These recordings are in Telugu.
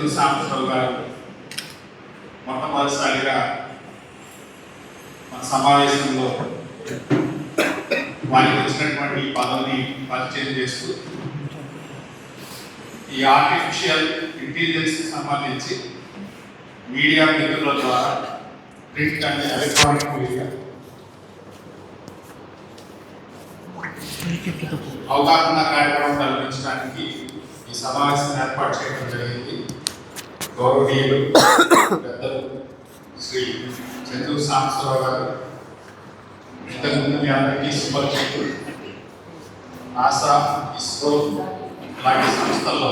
చంద్రు సాంబశివరావు గారు మొట్టమొదటిసారిగా మన సమావేశంలో వారికి వచ్చినటువంటి ఈ పదవిని పరిచయం చేస్తూ ఈ ఆర్టిఫిషియల్ ఇంటెలిజెన్స్కి సంబంధించి మీడియా మిత్రుల ద్వారా ప్రింట్ అండ్ ఎలక్ట్రానిక్ మీడియా అవగాహన కార్యక్రమం కల్పించడానికి ఈ సమావేశం ఏర్పాటు చేయడం జరిగింది. గౌరవనీయులు పెద్దలు శ్రీ చంద్రు సాంబశివరావు గారు ఇంతకుముందు మీ అందరికీ సుపరిచితులు. నాసా, ఇస్రో లాంటి సంస్థల్లో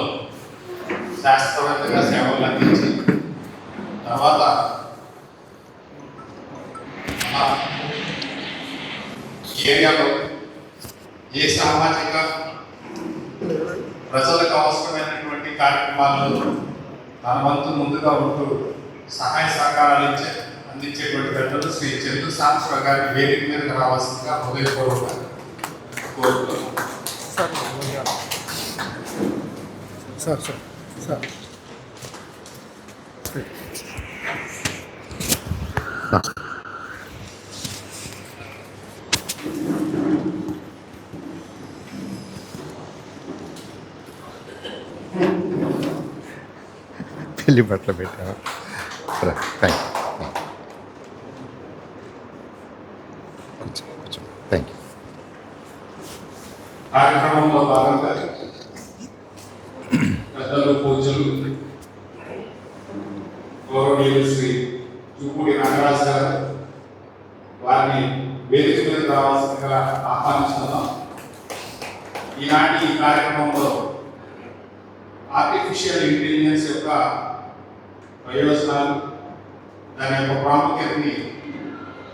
శాస్త్రవేత్తగా సేవలు అందించి తర్వాత ఏరియాలో ఏ సామాజిక ప్రజలకు అవసరమైనటువంటి కార్యక్రమాల్లో తన వంతు ముందుగా ఉంటూ సహాయ సహకారాలు అందించేటువంటి పెద్దలు శ్రీ చంద్రు సాంబశివరావు గారిని వేదిక మీదకి రావాల్సిందిగా హృదయపూర్వకంగా కోరుతున్నాను. పెళ్లి బట్టలు పెట్టావా? Thank you. Thank you. కార్యక్రమంలో భాగంగా పెద్దలు పూజలు గౌరవనీయులు శ్రీ చూపూడి నాగరాజు గారు వారిని వేదిక మీద రావాల్సిందిగా ఆహ్వానిస్తున్నాం. ఈనాటి ఈ కార్యక్రమంలో ఆర్టిఫిషియల్ ఇంటెలిజెన్స్ యొక్క ప్రయోజనాలు, దాని యొక్క ప్రాముఖ్యతని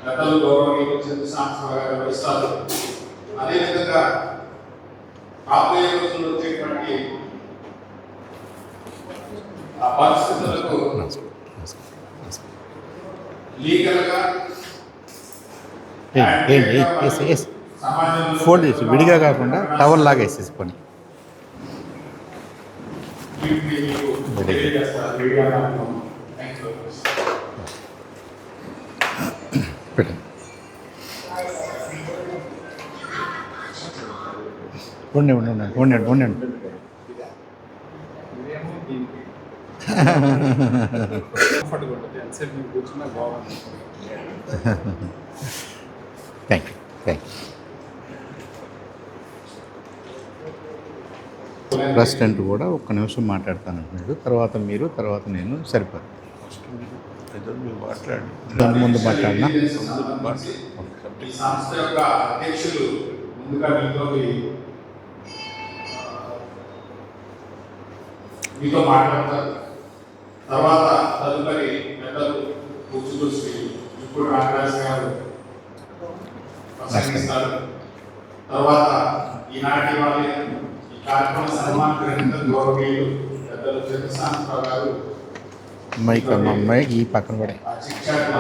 పెద్దలు గౌరవనీయులు చంద్రు సాంబశివరావు గారు వివరిస్తారు. అదేవిధంగా రాబోయే రోజుల్లో వచ్చేటువంటి ఆ పరిస్థితులకు లీగల్గా ఫోల్డ్ చేసి విడిగా కాకుండా టవల్ లాగా వేసేసి పని ఉండండి. Thank you. ప్రెసిడెంట్ కూడా ఒక్క నిమిషం మాట్లాడతానంటున్నాడు. తర్వాత మీరు, తర్వాత నేను. సరిపోదు. దాని ముందు మాట్లాడినా ఈ సంస్థ యొక్క అధ్యక్షులు ముందుగా మీతో మాట్లాడతారు. తర్వాత తదుపరి పెద్దలు పూజలు శ్రీ ఇప్పుడు నాగరాజు గారు ప్రసంగిస్తారు. తర్వాత ఈనాటి వాళ్ళ ఈ కార్యక్రమ సన్మాన గౌరవనీయులు పెద్దలు చంద్రు సాంబశివరావు గారు మైక్ అమ్మాయి ఈ పక్కన పడే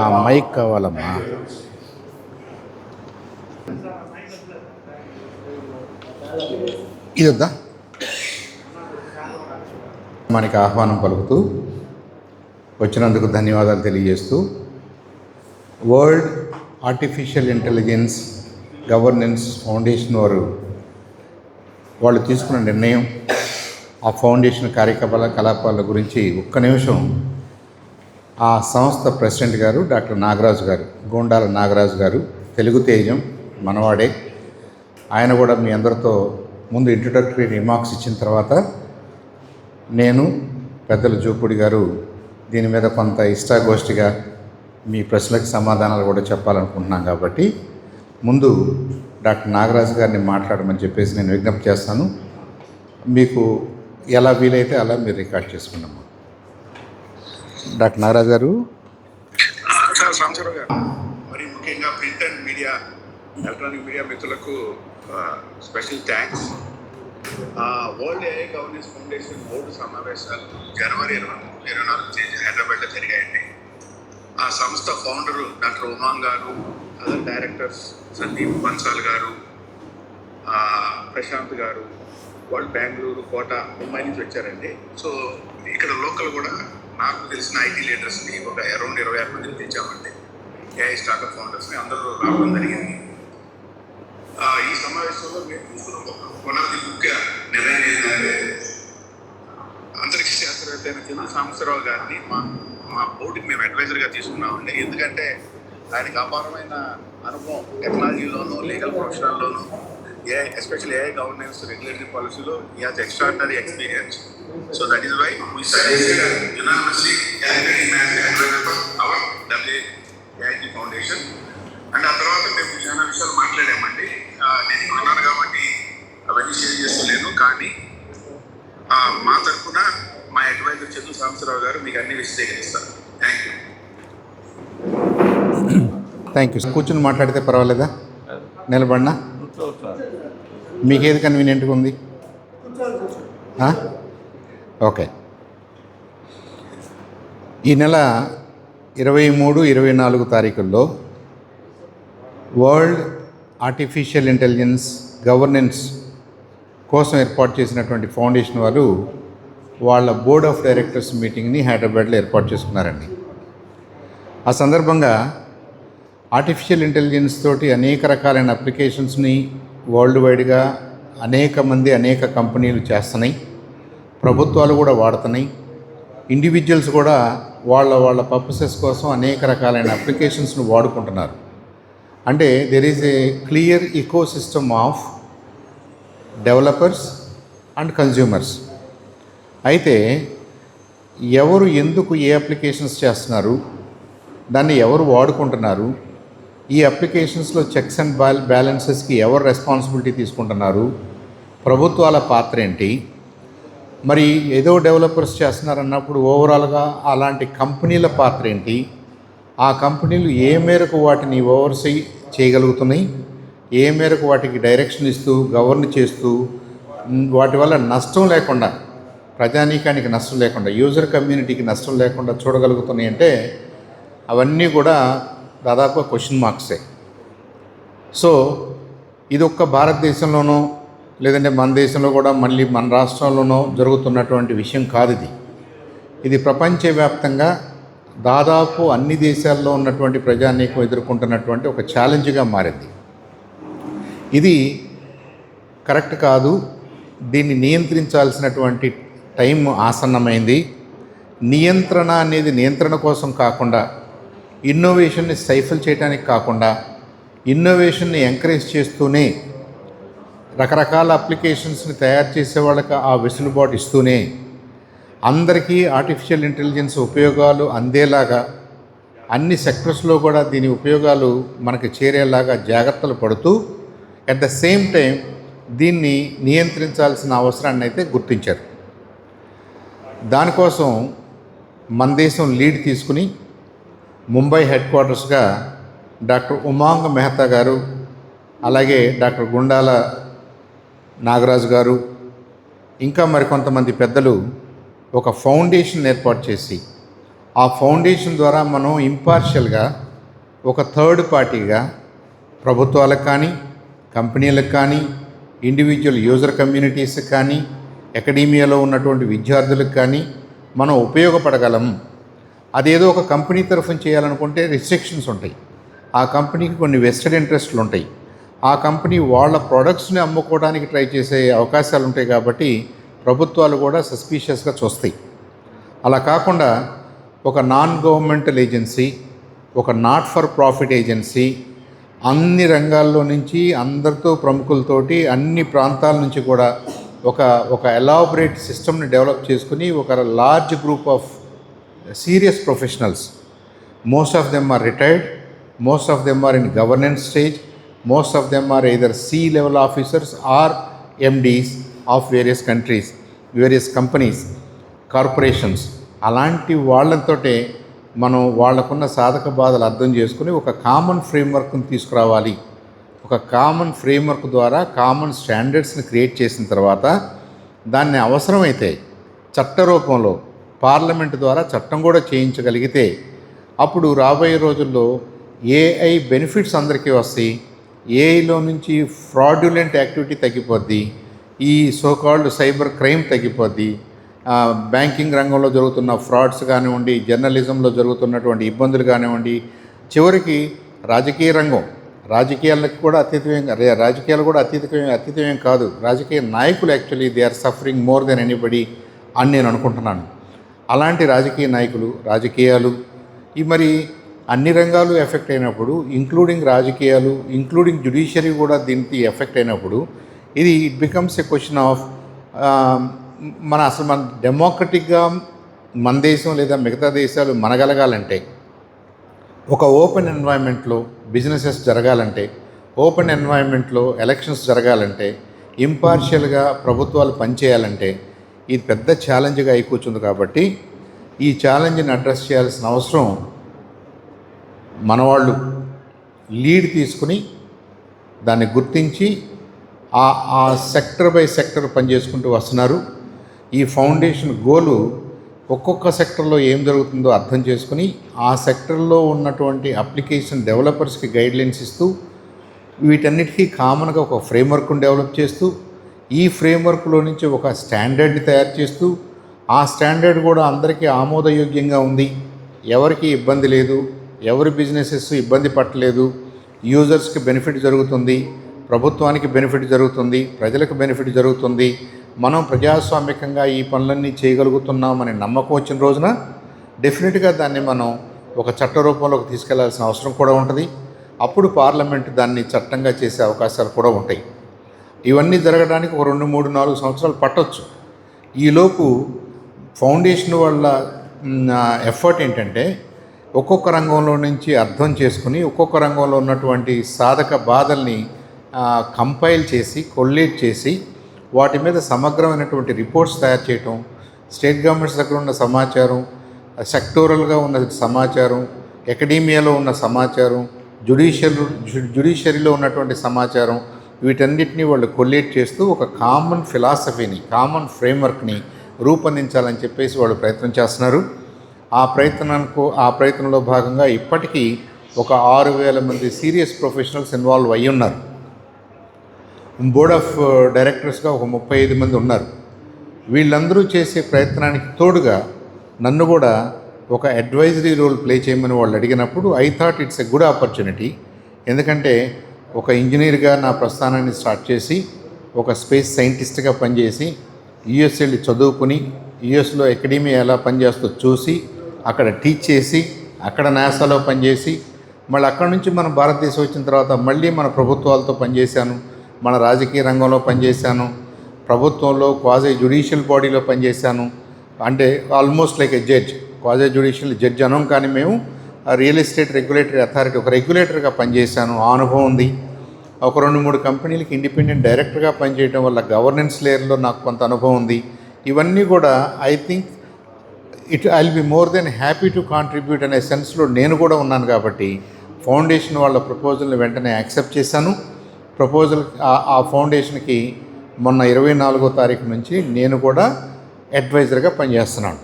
ఆ మైక్ కావాలమ్మా. ఇదొద్దా మనకి ఆహ్వానం పలుకుతూ వచ్చినందుకు ధన్యవాదాలు తెలియజేస్తూ world artificial intelligence governance foundation వాళ్ళు తీసుకున్న నిర్ణయం, ఆ ఫౌండేషన్ కార్యకలాపాల గురించి ఒక్క నిమిషం ఆ సంస్థ ప్రెసిడెంట్ గారు డాక్టర్ నాగరాజు గారు, గోండాల నాగరాజు గారు, తెలుగు తేజం మనవాడే, ఆయన కూడా మీ అందరితో ముందు ఇంట్రొడక్టరీ రిమార్క్స్ ఇచ్చిన తర్వాత నేను పెద్దలు జూపూడి గారు దీని మీద కొంత ఇష్టాగోష్ఠిగా మీ ప్రశ్నలకు సమాధానాలు కూడా చెప్పాలనుకుంటున్నాం. కాబట్టి ముందు డాక్టర్ నాగరాజు గారిని మాట్లాడమని చెప్పేసి నేను విజ్ఞప్తి చేస్తాను. మీకు ఎలా వీలైతే అలా మీరు రికార్డ్ చేసుకున్నాము. డాక్టర్ నాగరాజు గారు. సాంబశివరావు గారు, మరి ముఖ్యంగా print and media, electronic media మిత్రులకు special thanks. World AI governance foundation 3 సమావేశాలు జనవరి 24 హైదరాబాద్లో జరిగాయండి. ఆ సంస్థ ఫౌండరు డాక్టర్ ఉమాంగ్ గారు, అదర్ డైరెక్టర్స్ సందీప్ బన్సాల్ గారు, ప్రశాంత్ గారు, వాళ్ళు బెంగళూరు, కోట, ముంబై నుంచి వచ్చారండి. సో ఇక్కడ లోకల్ కూడా నాకు తెలిసిన ఐటీ లీడర్స్ని ఒక అరౌండ్ 26 మందిని తెచ్చామండి. ఏఐ స్టార్ట్అప్ ఫౌండర్స్ని అందరూ రావడం జరిగింది. ఈ సమావేశంలో మేము కొనాలి ముఖ్య నిర్ణయం ఏంటంటే అంతరిక్ష శాస్త్రవేత్త అయిన చంద్ర సాంబశివరావు గారిని మా బోర్డుకి మేము అడ్వైజర్గా తీసుకున్నామండి. ఎందుకంటే ఆయనకి అపారమైన అనుభవం టెక్నాలజీలోను, లీగల్ ప్రొఫెషనల్లోను, AI especially AI governance, regulatory పాలసీలో he has extraordinary experience. So that is why we suggested unanimously Calcutta as advisor for our WAIT foundation. And ఆ తర్వాత మేము చాలా విషయాలు మాట్లాడామండి. నేను ఇక్కడ ఉన్నాను కాబట్టి అవన్నీ షేర్ చేసుకోలేను, కానీ మా తరఫున మా అడ్వైజర్ చంద్ర సాంబశివరావు గారు మీకు అన్ని విశదీకరిస్తారు. Thank you. కూర్చొని మాట్లాడితే పర్వాలేదా? నిలబడినా మీకేది కన్వీనియంట్గా ఉంది? ఓకే. ఈ నెల 23, 24 తారీఖుల్లో వరల్డ్ ఆర్టిఫిషియల్ ఇంటెలిజెన్స్ గవర్నెన్స్ కోసం ఏర్పాటు చేసినటువంటి ఫౌండేషన్ వారు వాళ్ళ బోర్డ్ ఆఫ్ డైరెక్టర్స్ మీటింగ్ని హైదరాబాద్లో ఏర్పాటు చేసుకున్నారండి. ఆ సందర్భంగా ఆర్టిఫిషియల్ ఇంటెలిజెన్స్ తోటి అనేక రకాలైన అప్లికేషన్స్ని వరల్డ్ వైడ్గా అనేక కంపెనీలు చేస్తున్నాయి, ప్రభుత్వాలు కూడా వాడుతున్నాయి, ఇండివిజువల్స్ కూడా వాళ్ళ పర్పసెస్ కోసం అనేక రకాలైన అప్లికేషన్స్ను వాడుకుంటున్నారు. అంటే there is a clear ecosystem of developers and consumers. అయితే ఎవరు ఎందుకు ఏ అప్లికేషన్స్ చేస్తున్నారు, దాన్ని ఎవరు వాడుకుంటున్నారు, ఈ అప్లికేషన్స్లో చెక్స్ అండ్ బ్యాలెన్సెస్కి ఎవరు రెస్పాన్సిబిలిటీ తీసుకుంటున్నారు, ప్రభుత్వాల పాత్ర ఏంటి, మరి ఏదో డెవలపర్స్ చేస్తున్నారన్నప్పుడు ఓవరాల్గా అలాంటి కంపెనీల పాత్ర ఏంటి, ఆ కంపెనీలు ఏ మేరకు వాటిని ఓవర్సీ చేయగలుగుతున్నాయి, ఏ మేరకు వాటికి డైరెక్షన్ ఇస్తూ గవర్న్ చేస్తూ వాటి వల్ల నష్టం లేకుండా, ప్రజానీకానికి నష్టం లేకుండా, యూజర్ కమ్యూనిటీకి నష్టం లేకుండా చూడగలుగుతున్నాయి అంటే అవన్నీ కూడా దాదాపు క్వశ్చన్ మార్క్సే. సో ఇది ఒక్క భారతదేశంలోనో లేదంటే మన దేశంలో కూడా మళ్ళీ మన రాష్ట్రంలోనో జరుగుతున్నటువంటి విషయం కాదు. ఇది ప్రపంచవ్యాప్తంగా దాదాపు అన్ని దేశాల్లో ఉన్నటువంటి ప్రజానీకం ఎదుర్కొంటున్నటువంటి ఒక ఛాలెంజ్గా మారింది. ఇది కరెక్ట్ కాదు, దీన్ని నియంత్రించాల్సినటువంటి టైం ఆసన్నమైంది. నియంత్రణ అనేది నియంత్రణ కోసం కాకుండా, ఇన్నోవేషన్ని స్టైఫల్ చేయడానికి కాకుండా, ఇన్నోవేషన్ని ఎంకరేజ్ చేస్తూనే, రకరకాల అప్లికేషన్స్ని తయారు చేసే వాళ్ళకి ఆ వెసులుబాటు ఇస్తూనే అందరికీ ఆర్టిఫిషియల్ ఇంటెలిజెన్స్ ఉపయోగాలు అందేలాగా అన్ని సెక్టర్స్లో కూడా దీని ఉపయోగాలు మనకి చేరేలాగా జాగ్రత్తలు పడుతూ అట్ ద సేమ్ టైం దీన్ని నియంత్రించాల్సిన అవసరాన్ని అయితే గుర్తించారు. దానికోసం మన దేశం లీడ్ తీసుకుని ముంబై హెడ్ క్వార్టర్స్గా డాక్టర్ ఉమాంగ్ మెహతా గారు, అలాగే డాక్టర్ గుండాల నాగరాజు గారు, ఇంకా మరికొంతమంది పెద్దలు ఒక ఫౌండేషన్ ఏర్పాటు చేసి, ఆ ఫౌండేషన్ ద్వారా మనం ఇంపార్షియల్గా ఒక థర్డ్ పార్టీగా ప్రభుత్వాలకు కానీ, కంపెనీలకు కానీ, ఇండివిజువల్ యూజర్ కమ్యూనిటీస్కి కానీ, అకాడమియాలో ఉన్నటువంటి విద్యార్థులకు కానీ మనం ఉపయోగపడగలం. అదేదో ఒక కంపెనీ తరఫున చేయాలనుకుంటే రిస్ట్రిక్షన్స్ ఉంటాయి, ఆ కంపెనీకి కొన్ని వెస్టెడ్ ఇంట్రెస్ట్లు ఉంటాయి, ఆ కంపెనీ వాళ్ళ ప్రోడక్ట్స్ని అమ్ముకోవడానికి ట్రై చేసే అవకాశాలు ఉంటాయి. కాబట్టి ప్రభుత్వాలు కూడా సస్పీషియస్గా చూస్తాయి. అలా కాకుండా ఒక నాన్ గవర్నమెంటల్ ఏజెన్సీ, ఒక నాట్ ఫర్ ప్రాఫిట్ ఏజెన్సీ, అన్ని రంగాల్లో నుంచి అందరితో ప్రముఖులతోటి అన్ని ప్రాంతాల నుంచి కూడా ఒక ఎలాబరేట్ సిస్టమ్ని డెవలప్ చేసుకుని ఒక large group of serious professionals, most of them are retired, most of them are in governance stage, most of them are either C-level officers or MDs of various countries, various companies, corporations. అలాంటి వాళ్ళతోటే మనం వాళ్ళకున్న సాధక బాధలు అర్థం చేసుకుని ఒక కామన్ ఫ్రేమ్వర్క్ని తీసుకురావాలి. ఒక కామన్ ఫ్రేమ్వర్క్ ద్వారా కామన్ స్టాండర్డ్స్ని క్రియేట్ చేసిన తర్వాత దాన్ని అవసరమైతే చట్ట రూపంలో పార్లమెంట్ ద్వారా చట్టం కూడా చేయించగలిగితే అప్పుడు రాబోయే రోజుల్లో ఏఐ బెనిఫిట్స్ అందరికీ వస్తాయి. ఏఐలో నుంచి ఫ్రాడ్యులెంట్ యాక్టివిటీ తగ్గిపోద్ది, ఈ సోకాల్డ్ సైబర్ క్రైమ్ తగ్గిపోద్ది. బ్యాంకింగ్ రంగంలో జరుగుతున్న ఫ్రాడ్స్ కానివ్వండి, జర్నలిజంలో జరుగుతున్నటువంటి ఇబ్బందులు కానివ్వండి, చివరికి రాజకీయ రంగం, రాజకీయాలకు కూడా రాజకీయాలు కూడా అతీతమేం కాదు. రాజకీయ నాయకులు actually they are suffering more than anybody అని నేను అనుకుంటున్నాను. అలాంటి రాజకీయ నాయకులు, రాజకీయాలు ఈ మరి అన్ని రంగాలు ఎఫెక్ట్ అయినప్పుడు, ఇంక్లూడింగ్ రాజకీయాలు, ఇంక్లూడింగ్ జ్యుడిషియరీ కూడా దీనికి ఎఫెక్ట్ అయినప్పుడు, ఇది it becomes a question of మన డెమోక్రటిక్గా మన దేశం లేదా మిగతా దేశాలు మనగలగాలంటే, ఒక ఓపెన్ ఎన్వైర్న్మెంట్లో బిజినెసెస్ జరగాలంటే, ఓపెన్ ఎన్వైర్న్మెంట్లో ఎలక్షన్స్ జరగాలంటే, ఇంపార్షియల్గా ప్రభుత్వాలు పనిచేయాలంటే ఇది పెద్ద ఛాలెంజ్గా అయి కూర్చుంది. కాబట్టి ఈ ఛాలెంజ్ని అడ్రస్ చేయాల్సిన అవసరం మనవాళ్ళు లీడ్ తీసుకుని దాన్ని గుర్తించి ఆ సెక్టర్ బై సెక్టర్ పనిచేసుకుంటూ వస్తున్నారు. ఈ ఫౌండేషన్ గోలు ఒక్కొక్క సెక్టర్లో ఏం జరుగుతుందో అర్థం చేసుకుని ఆ సెక్టర్లో ఉన్నటువంటి అప్లికేషన్ డెవలపర్స్కి గైడ్లైన్స్ ఇస్తూ వీటన్నిటికీ కామన్గా ఒక ఫ్రేమ్వర్క్ను డెవలప్ చేస్తూ ఈ ఫ్రేమ్వర్క్లో నుంచి ఒక స్టాండర్డ్ని తయారు చేస్తూ ఆ స్టాండర్డ్ కూడా అందరికీ ఆమోదయోగ్యంగా ఉంది, ఎవరికి ఇబ్బంది లేదు, ఎవరి బిజినెసెస్ ఇబ్బంది పట్టలేదు, యూజర్స్కి బెనిఫిట్ జరుగుతుంది, ప్రభుత్వానికి బెనిఫిట్ జరుగుతుంది, ప్రజలకు బెనిఫిట్ జరుగుతుంది, మనం ప్రజాస్వామికంగా ఈ పనులన్నీ చేయగలుగుతున్నామని నమ్మకం వచ్చిన రోజున డెఫినెట్గా దాన్ని మనం ఒక చట్ట రూపంలోకి తీసుకెళ్లాల్సిన అవసరం కూడా ఉంటుంది. అప్పుడు పార్లమెంట్ దాన్ని చట్టంగా చేసే అవకాశాలు కూడా ఉంటాయి. ఇవన్నీ జరగడానికి ఒక 2, 3, 4 సంవత్సరాలు పట్టొచ్చు. ఈలోపు ఫౌండేషన్ వాళ్ళ ఎఫర్ట్ ఏంటంటే ఒక్కొక్క రంగంలో నుంచి అర్థం చేసుకుని ఒక్కొక్క రంగంలో ఉన్నటువంటి సాధక బాధల్ని కంపైల్ చేసి కొల్లేట్ చేసి వాటి మీద సమగ్రమైనటువంటి రిపోర్ట్స్ తయారు చేయటం, స్టేట్ గవర్నమెంట్స్ దగ్గర ఉన్న సమాచారం, సెక్టోరల్గా ఉన్న సమాచారం, అకాడమియాలో ఉన్న సమాచారం, జ్యుడిషియరీలో ఉన్నటువంటి సమాచారం, వీటన్నిటినీ వాళ్ళు కొల్లేట్ చేస్తూ ఒక కామన్ ఫిలాసఫీని, కామన్ ఫ్రేమ్వర్క్ని రూపొందించాలని చెప్పేసి వాళ్ళు ప్రయత్నం చేస్తున్నారు. ఆ ప్రయత్నంలో భాగంగా ఇప్పటికీ ఒక 6,000 మంది సీరియస్ ప్రొఫెషనల్స్ ఇన్వాల్వ్ అయ్యి ఉన్నారు. బోర్డ్ ఆఫ్ డైరెక్టర్స్గా ఒక 35 మంది ఉన్నారు. వీళ్ళందరూ చేసే ప్రయత్నానికి తోడుగా నన్ను కూడా ఒక అడ్వైజరీ రోల్ ప్లే చేయమని వాళ్ళు అడిగినప్పుడు I thought it's a good opportunity. ఎందుకంటే ఒక ఇంజనీర్గా నా ప్రస్థానాన్ని స్టార్ట్ చేసి ఒక స్పేస్ సైంటిస్ట్గా పనిచేసి యుఎస్ వెళ్ళి చదువుకుని యుఎస్లో అకాడమీ ఎలా పనిచేస్తో చూసి అక్కడ టీచ్ చేసి అక్కడ నాసాలో పనిచేసి మళ్ళీ అక్కడ నుంచి మన భారతదేశం వచ్చిన తర్వాత మళ్ళీ మన ప్రభుత్వాలతో పనిచేశాను, మన రాజకీయ రంగంలో పనిచేశాను, ప్రభుత్వంలో క్వాజీ జ్యుడిషియల్ బాడీలో పనిచేశాను. అంటే almost like a judge, quasi judicial judge అనం, కానీ మేము రియల్ ఎస్టేట్ రెగ్యులేటరీ అథారిటీ ఒక రెగ్యులేటర్గా పనిచేశాను, ఆ అనుభవం ఉంది. ఒక 2-3 కంపెనీలకి ఇండిపెండెంట్ డైరెక్టర్గా పనిచేయడం వల్ల గవర్నెన్స్ లేయర్లో నాకు కొంత అనుభవం ఉంది. ఇవన్నీ కూడా I think I will be more than happy to contribute అనే సెన్స్లో నేను కూడా ఉన్నాను. కాబట్టి ఫౌండేషన్ వాళ్ళ ప్రపోజల్ని వెంటనే యాక్సెప్ట్ చేశాను. ఆ ఫౌండేషన్కి మొన్న 24వ తారీఖు నుంచి నేను కూడా అడ్వైజర్గా పనిచేస్తున్నాను.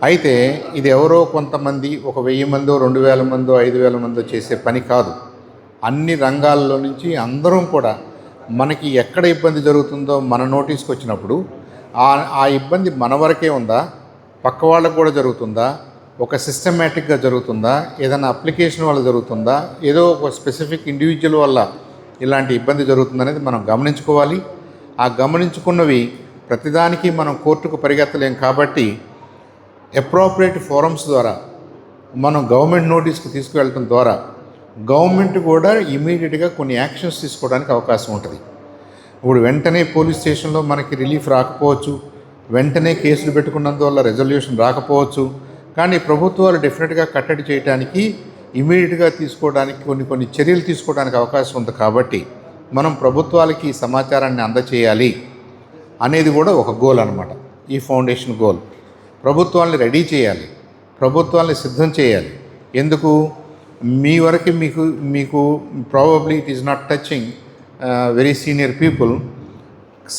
అయితే ఇది ఎవరో కొంతమంది ఒక 1000 మందో 2000 మందో 5000 మందో చేసే పని కాదు. అన్ని రంగాల్లో నుంచి అందరం కూడా మనకి ఎక్కడ ఇబ్బంది జరుగుతుందో మన నోటీస్కి వచ్చినప్పుడు ఆ ఇబ్బంది మన వరకే ఉందా, పక్క వాళ్ళకు కూడా జరుగుతుందా, ఒక సిస్టమేటిక్గా జరుగుతుందా, ఏదైనా అప్లికేషన్ వల్ల జరుగుతుందా, ఏదో ఒక స్పెసిఫిక్ ఇండివిజువల్ వల్ల ఇలాంటి ఇబ్బంది జరుగుతుందనేది మనం గమనించుకోవాలి. ఆ గమనించుకున్నవి ప్రతిదానికి మనం కోర్టుకు పరిగెత్తలేం. కాబట్టి అప్రోప్రియేట్ ఫోరమ్స్ ద్వారా మనం గవర్నమెంట్ నోటీస్కి తీసుకువెళ్ళటం ద్వారా గవర్నమెంట్ కూడా ఇమీడియట్గా కొన్ని యాక్షన్స్ తీసుకోవడానికి అవకాశం ఉంటుంది. ఇప్పుడు వెంటనే పోలీస్ స్టేషన్లో మనకి రిలీఫ్ రాకపోవచ్చు, వెంటనే కేసులు పెట్టుకున్నందువల్ల రెజల్యూషన్ రాకపోవచ్చు. కానీ ప్రభుత్వాలు డెఫినెట్గా కట్టడి చేయడానికి ఇమీడియట్గా తీసుకోవడానికి కొన్ని చర్యలు తీసుకోవడానికి అవకాశం ఉంది. కాబట్టి మనం ప్రభుత్వాలకి సమాచారాన్ని అందచేయాలి అనేది కూడా ఒక గోల్ అన్నమాట. ఈ ఫౌండేషన్ గోల్ ప్రభుత్వాలని రెడీ చేయాలి, ప్రభుత్వాలని సిద్ధం చేయాలి. ఎందుకు మీ వరకు మీకు probably it is not touching very senior people.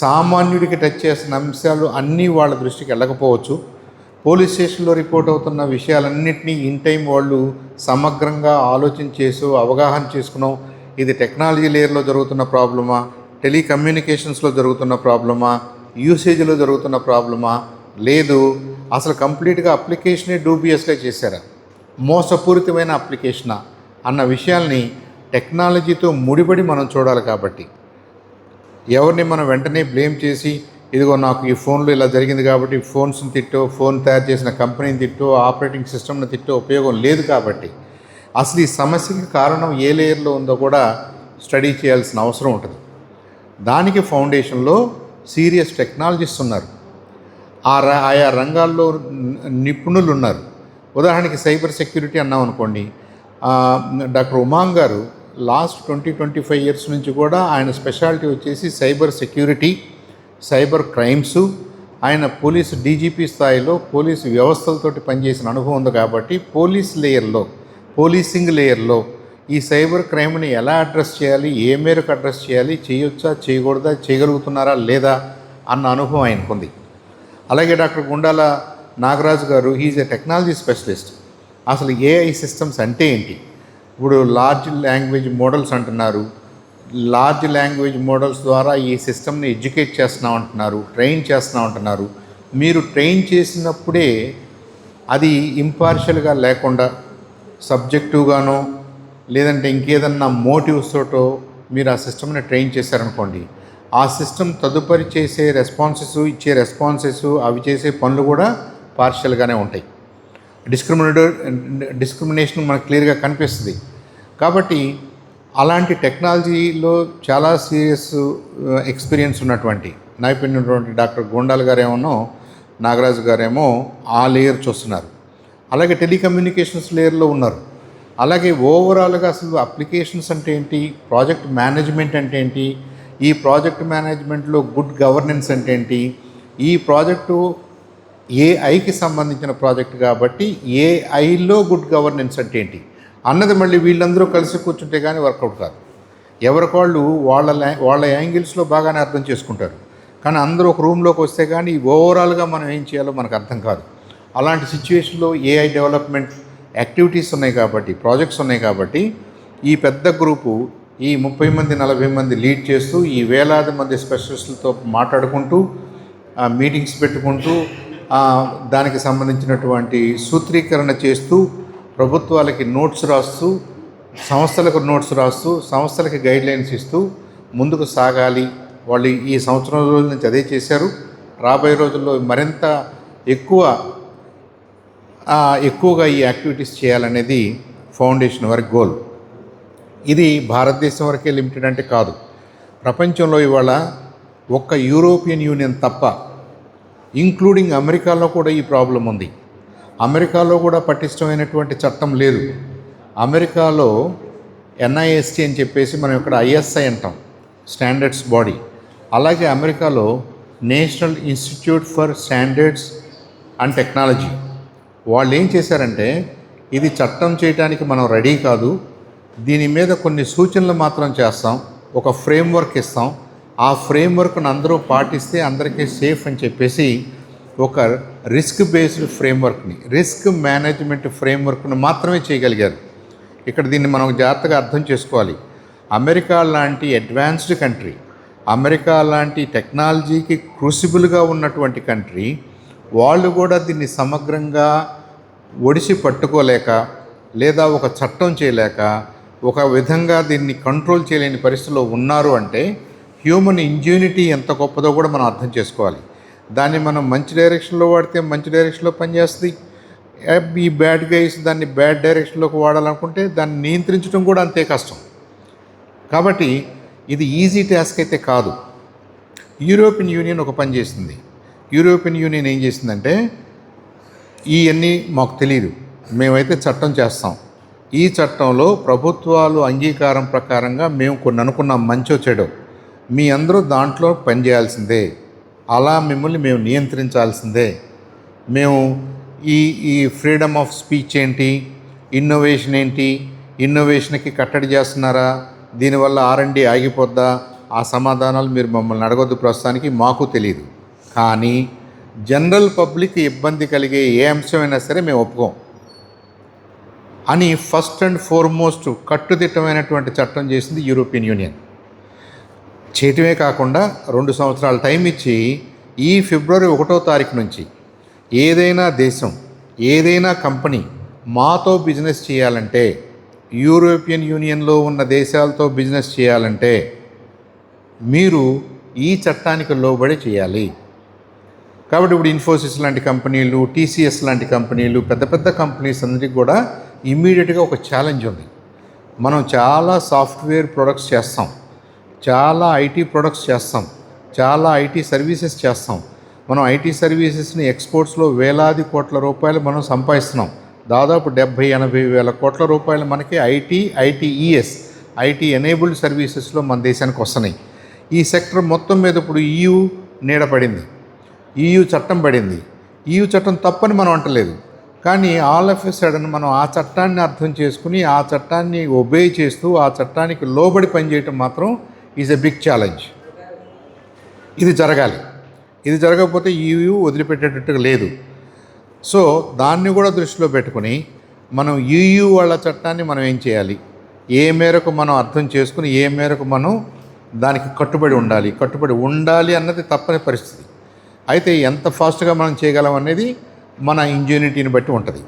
సామాన్యుడికి టచ్ చేసిన అంశాలు అన్నీ వాళ్ళ దృష్టికి వెళ్ళకపోవచ్చు. పోలీస్ స్టేషన్లో రిపోర్ట్ అవుతున్న విషయాలన్నింటినీ ఇన్ టైం వాళ్ళు సమగ్రంగా ఆలోచన చేసి అవగాహన చేసుకున్నాం. ఇది టెక్నాలజీ లేయర్లో జరుగుతున్న ప్రాబ్లమా, టెలికమ్యూనికేషన్స్లో జరుగుతున్న ప్రాబ్లమా, యూసేజ్లో జరుగుతున్న ప్రాబ్లమా, లేదు అసలు కంప్లీట్గా అప్లికేషనే డూబియస్గా చేశారా, మోసపూరితమైన అప్లికేషనా అన్న విషయాల్ని టెక్నాలజీతో ముడిపడి మనం చూడాలి. కాబట్టి ఎవరిని మనం వెంటనే బ్లేమ్ చేసి ఇదిగో నాకు ఈ ఫోన్లో ఇలా జరిగింది కాబట్టి ఫోన్స్ని తిట్టో, ఫోన్ తయారు చేసిన కంపెనీని తిట్టో, ఆపరేటింగ్ సిస్టమ్ని తిట్టో ఉపయోగం లేదు. కాబట్టి అసలు ఈ సమస్యకి కారణం ఏ లేయర్లో ఉందో కూడా స్టడీ చేయాల్సిన అవసరం ఉంటుంది. దానికి ఫౌండేషన్లో సీరియస్ టెక్నాలజిస్ట్ ఉన్నారు, ఆయా రంగాల్లో నిపుణులు ఉన్నారు. ఉదాహరణకి సైబర్ సెక్యూరిటీ అన్నాం అనుకోండి, డాక్టర్ ఉమాంగ్ గారు లాస్ట్ 20-25 ఇయర్స్ నుంచి కూడా ఆయన స్పెషాలిటీ వచ్చేసి సైబర్ సెక్యూరిటీ, సైబర్ క్రైమ్స్. ఆయన పోలీసు డీజీపీ స్థాయిలో పోలీసు వ్యవస్థలతోటి పనిచేసిన అనుభవం ఉంది. కాబట్టి పోలీసింగ్ లేయర్లో ఈ సైబర్ క్రైమ్ని ఎలా అడ్రస్ చేయాలి, ఏ మేరకు అడ్రస్ చేయాలి, చేయొచ్చా చేయకూడదా, చేయగలుగుతున్నారా లేదా అన్న అనుభవం ఆయనకుంది. అలాగే డాక్టర్ గుండాల నాగరాజు గారు హీజ్ ఏ టెక్నాలజీ స్పెషలిస్ట్. అసలు ఏఐ సిస్టమ్స్ అంటే ఏంటి, ఇప్పుడు లార్జ్ లాంగ్వేజ్ మోడల్స్ అంటున్నారు, లార్జ్ లాంగ్వేజ్ మోడల్స్ ద్వారా ఈ సిస్టమ్ని ఎడ్యుకేట్ చేస్తున్నాం అంటున్నారు, ట్రైన్ చేస్తున్నాం అంటున్నారు. మీరు ట్రైన్ చేసినప్పుడే అది ఇంపార్షియల్గా లేకుండా సబ్జెక్టివ్గానో లేదంటే ఇంకేదన్నా మోటివ్స్ తోటో మీరు ఆ సిస్టమ్ని ట్రైన్ చేశారనుకోండి, ఆ సిస్టమ్ తదుపరి చేసే ఇచ్చే రెస్పాన్సెస్ అవి చేసే పనులు కూడా పార్షియల్గానే ఉంటాయి. డిస్క్రిమినేషన్ మనకు క్లియర్గా కనిపిస్తుంది. కాబట్టి అలాంటి టెక్నాలజీలో చాలా సీరియస్ ఎక్స్పీరియన్స్ ఉన్నటువంటి నైపుణ్యం ఉన్నటువంటి డాక్టర్ గుండాల్ గారేమో, నాగరాజు గారేమో ఆ లేయర్ చూస్తున్నారు. అలాగే టెలికమ్యూనికేషన్స్ లేయర్లో ఉన్నారు. అలాగే ఓవరాల్గా అసలు అప్లికేషన్స్ అంటే ఏంటి, ప్రాజెక్ట్ మేనేజ్మెంట్ అంటే ఏంటి, ఈ ప్రాజెక్ట్ మేనేజ్మెంట్లో గుడ్ గవర్నెన్స్ అంటే ఏంటి, ఈ ప్రాజెక్టు ఏఐకి సంబంధించిన ప్రాజెక్ట్ కాబట్టి ఏఐలో గుడ్ గవర్నెన్స్ అంటే ఏంటి అన్నది మళ్ళీ వీళ్ళందరూ కలిసి కూర్చుంటే కానీ వర్కౌట్ కాదు. ఎవరికాళ్ళు వాళ్ళ యాంగిల్స్లో బాగానే అర్థం చేసుకుంటారు, కానీ అందరూ ఒక రూమ్లోకి వస్తే కానీ ఓవరాల్గా మనం ఏం చేయాలో మనకు అర్థం కాదు. అలాంటి సిచ్యువేషన్లో ఏఐ డెవలప్మెంట్ యాక్టివిటీస్ ఉన్నాయి కాబట్టి, ప్రాజెక్ట్స్ ఉన్నాయి కాబట్టి ఈ పెద్ద గ్రూపు ఈ 30 మంది 40 మంది లీడ్ చేస్తూ ఈ వేలాది మంది స్పెషలిస్టులతో మాట్లాడుకుంటూ మీటింగ్స్ పెట్టుకుంటూ దానికి సంబంధించినటువంటి సూత్రీకరణ చేస్తూ ప్రభుత్వాలకి నోట్స్ రాస్తూ సంస్థలకు నోట్స్ రాస్తూ సంస్థలకి గైడ్లైన్స్ ఇస్తూ ముందుకు సాగాలి. వాళ్ళు ఈ సంవత్సరం రోజుల నుంచి అదే చేశారు. రాబోయే రోజుల్లో మరింత ఎక్కువగా ఈ యాక్టివిటీస్ చేయాలనేది ఫౌండేషన్ వారి గోల్. ఇది భారతదేశం వరకే లిమిటెడ్ అంటే కాదు. ప్రపంచంలో ఇవాళ ఒక్క యూరోపియన్ యూనియన్ తప్ప, ఇంక్లూడింగ్ అమెరికాలో కూడా ఈ ప్రాబ్లం ఉంది. అమెరికాలో కూడా పటిష్టమైనటువంటి చట్టం లేదు. అమెరికాలో NIST అని చెప్పేసి మనం ఇక్కడ ISI అంటాం, స్టాండర్డ్స్ బాడీ. అలాగే అమెరికాలో national institute for standards and technology. వాళ్ళు ఏం చేశారంటే, ఇది చట్టం చేయడానికి మనం రెడీ కాదు, దీని మీద కొన్ని సూచనలు మాత్రం చేస్తాం, ఒక ఫ్రేమ్వర్క్ ఇస్తాం, ఆ ఫ్రేమ్వర్క్ను అందరూ పాటిస్తే అందరికీ సేఫ్ అని చెప్పేసి ఒక రిస్క్ బేస్డ్ ఫ్రేమ్వర్క్ని, రిస్క్ మేనేజ్మెంట్ ఫ్రేమ్వర్క్ను మాత్రమే చేయగలిగారు. ఇక్కడ దీన్ని మనం జాగ్రత్తగా అర్థం చేసుకోవాలి. అమెరికా లాంటి అడ్వాన్స్డ్ కంట్రీ, అమెరికా లాంటి టెక్నాలజీకి క్రూసిబుల్గా ఉన్నటువంటి కంట్రీ, వాళ్ళు కూడా దీన్ని సమగ్రంగా ఒడిసి పట్టుకోలేక లేదా ఒక చట్టం చేయలేక ఒక విధంగా దీన్ని కంట్రోల్ చేయలేని పరిస్థితిలో ఉన్నారు అంటే హ్యూమన్ ఇంజూనిటీ ఎంత గొప్పదో కూడా మనం అర్థం చేసుకోవాలి. దాన్ని మనం మంచి డైరెక్షన్లో వాడితే మంచి డైరెక్షన్లో పనిచేస్తుంది. ఈ బ్యాడ్ గైస్ దాన్ని బ్యాడ్ డైరెక్షన్లోకి వాడాలనుకుంటే దాన్ని నియంత్రించడం కూడా అంతే కష్టం. కాబట్టి ఇది ఈజీ టాస్క్ అయితే కాదు. యూరోపియన్ యూనియన్ ఒక పని చేసింది. యూరోపియన్ యూనియన్ ఏం చేసిందంటే, ఇవన్నీ మాకు తెలియదు, మేమైతే చట్టం చేస్తాం, ఈ చట్టంలో ప్రభుత్వాలు అంగీకారం ప్రకారంగా మేము కొన్ని అనుకున్నాం, మంచో చెడో, మీ అందరూ దాంట్లో పనిచేయాల్సిందే, అలా మిమ్మల్ని మేము నియంత్రించాల్సిందే. మేము ఈ ఫ్రీడమ్ ఆఫ్ స్పీచ్ ఏంటి, ఇన్నోవేషన్ ఏంటి, ఇన్నోవేషన్కి కట్టడి చేస్తున్నారా, దీనివల్ల R&D ఆగిపోద్దా, ఆ సమాధానాలు మీరు మమ్మల్ని అడగొద్దు, ప్రస్తుతానికి మాకు తెలియదు. కానీ జనరల్ పబ్లిక్ ఇబ్బంది కలిగే ఏ అంశమైనా సరే మేము ఒప్పుకోం అని ఫస్ట్ అండ్ ఫార్మోస్ట్ కట్టుదిట్టమైనటువంటి చట్టం చేసింది యూరోపియన్ యూనియన్. చేయటమే కాకుండా 2 సంవత్సరాల టైం ఇచ్చి ఈ ఫిబ్రవరి 1వ తారీఖు నుంచి ఏదైనా దేశం, ఏదైనా కంపెనీ మాతో బిజినెస్ చేయాలంటే, యూరోపియన్ యూనియన్లో ఉన్న దేశాలతో బిజినెస్ చేయాలంటే మీరు ఈ చట్టానికి లోబడి చేయాలి. కాబట్టి ఇప్పుడు ఇన్ఫోసిస్ లాంటి కంపెనీలు, టీసీఎస్ లాంటి కంపెనీలు, పెద్ద పెద్ద కంపెనీస్ అందరికీ కూడా ఇమ్మీడియట్గా ఒక ఛాలెంజ్ ఉంది. మనం చాలా సాఫ్ట్వేర్ ప్రొడక్ట్స్ చేస్తాం, చాలా ఐటీ ప్రొడక్ట్స్ చేస్తాం, చాలా ఐటీ సర్వీసెస్ చేస్తాం. మనం ఐటీ సర్వీసెస్ని ఎక్స్పోర్ట్స్లో వేలాది కోట్ల రూపాయలు మనం సంపాదిస్తున్నాం. దాదాపు 70-80 వేల కోట్ల రూపాయలు మనకి ఐటీఈఎస్ ఐటీ ఎనేబుల్డ్ సర్వీసెస్లో మన దేశానికి వస్తున్నాయి. ఈ సెక్టర్ మొత్తం మీద ఇప్పుడు EU నీడ పడింది, EU చట్టం పడింది. EU చట్టం తప్పని మనం అంటలేదు, కానీ ఆల్ ఆఫ్ ఎ సడన్ మనం ఆ చట్టాన్ని అర్థం చేసుకుని ఆ చట్టాన్ని ఒబే చేస్తూ ఆ చట్టానికి లోబడి పనిచేయటం మాత్రం ఈజ్ ఎ బిగ్ ఛాలెంజ్. ఇది జరగాలి. ఇది జరగకపోతే EU వదిలిపెట్టేటట్టుగా లేదు. సో దాన్ని కూడా దృష్టిలో పెట్టుకుని మనం EU వాళ్ళ చట్టాన్ని మనం ఏం చేయాలి, ఏ మేరకు మనం అర్థం చేసుకుని ఏ మేరకు మనం దానికి కట్టుబడి ఉండాలి అన్నది తప్పని పరిస్థితి. అయితే ఎంత ఫాస్ట్గా మనం చేయగలం అనేది మన ఇంజనీటీని బట్టి ఉంటుంది.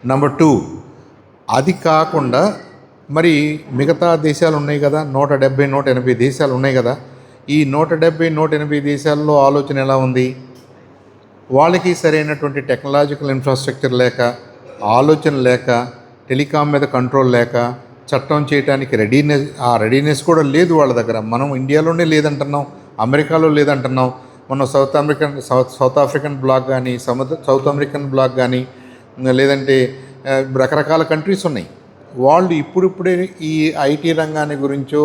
నెంబర్ 2, అది కాకుండా మరి మిగతా దేశాలు ఉన్నాయి కదా, 170-180 దేశాలు ఉన్నాయి కదా. ఈ 170-180 దేశాల్లో ఆలోచన ఎలా ఉంది? వాళ్ళకి సరైనటువంటి టెక్నాలజికల్ ఇన్ఫ్రాస్ట్రక్చర్ లేక, ఆలోచన లేక, టెలికాం మీద కంట్రోల్ లేక, చట్టం చేయడానికి రెడీనెస్ కూడా లేదు వాళ్ళ దగ్గర. మనం ఇండియాలోనే లేదంటున్నాం, అమెరికాలో లేదంటున్నాం. మన సౌత్ ఆఫ్రికన్ బ్లాక్ కానీ, సౌత్ అమెరికన్ బ్లాక్ కానీ, లేదంటే రకరకాల కంట్రీస్ ఉన్నాయి. వాళ్ళు ఇప్పుడిప్పుడే ఈ ఐటీ రంగాన్ని గురించో,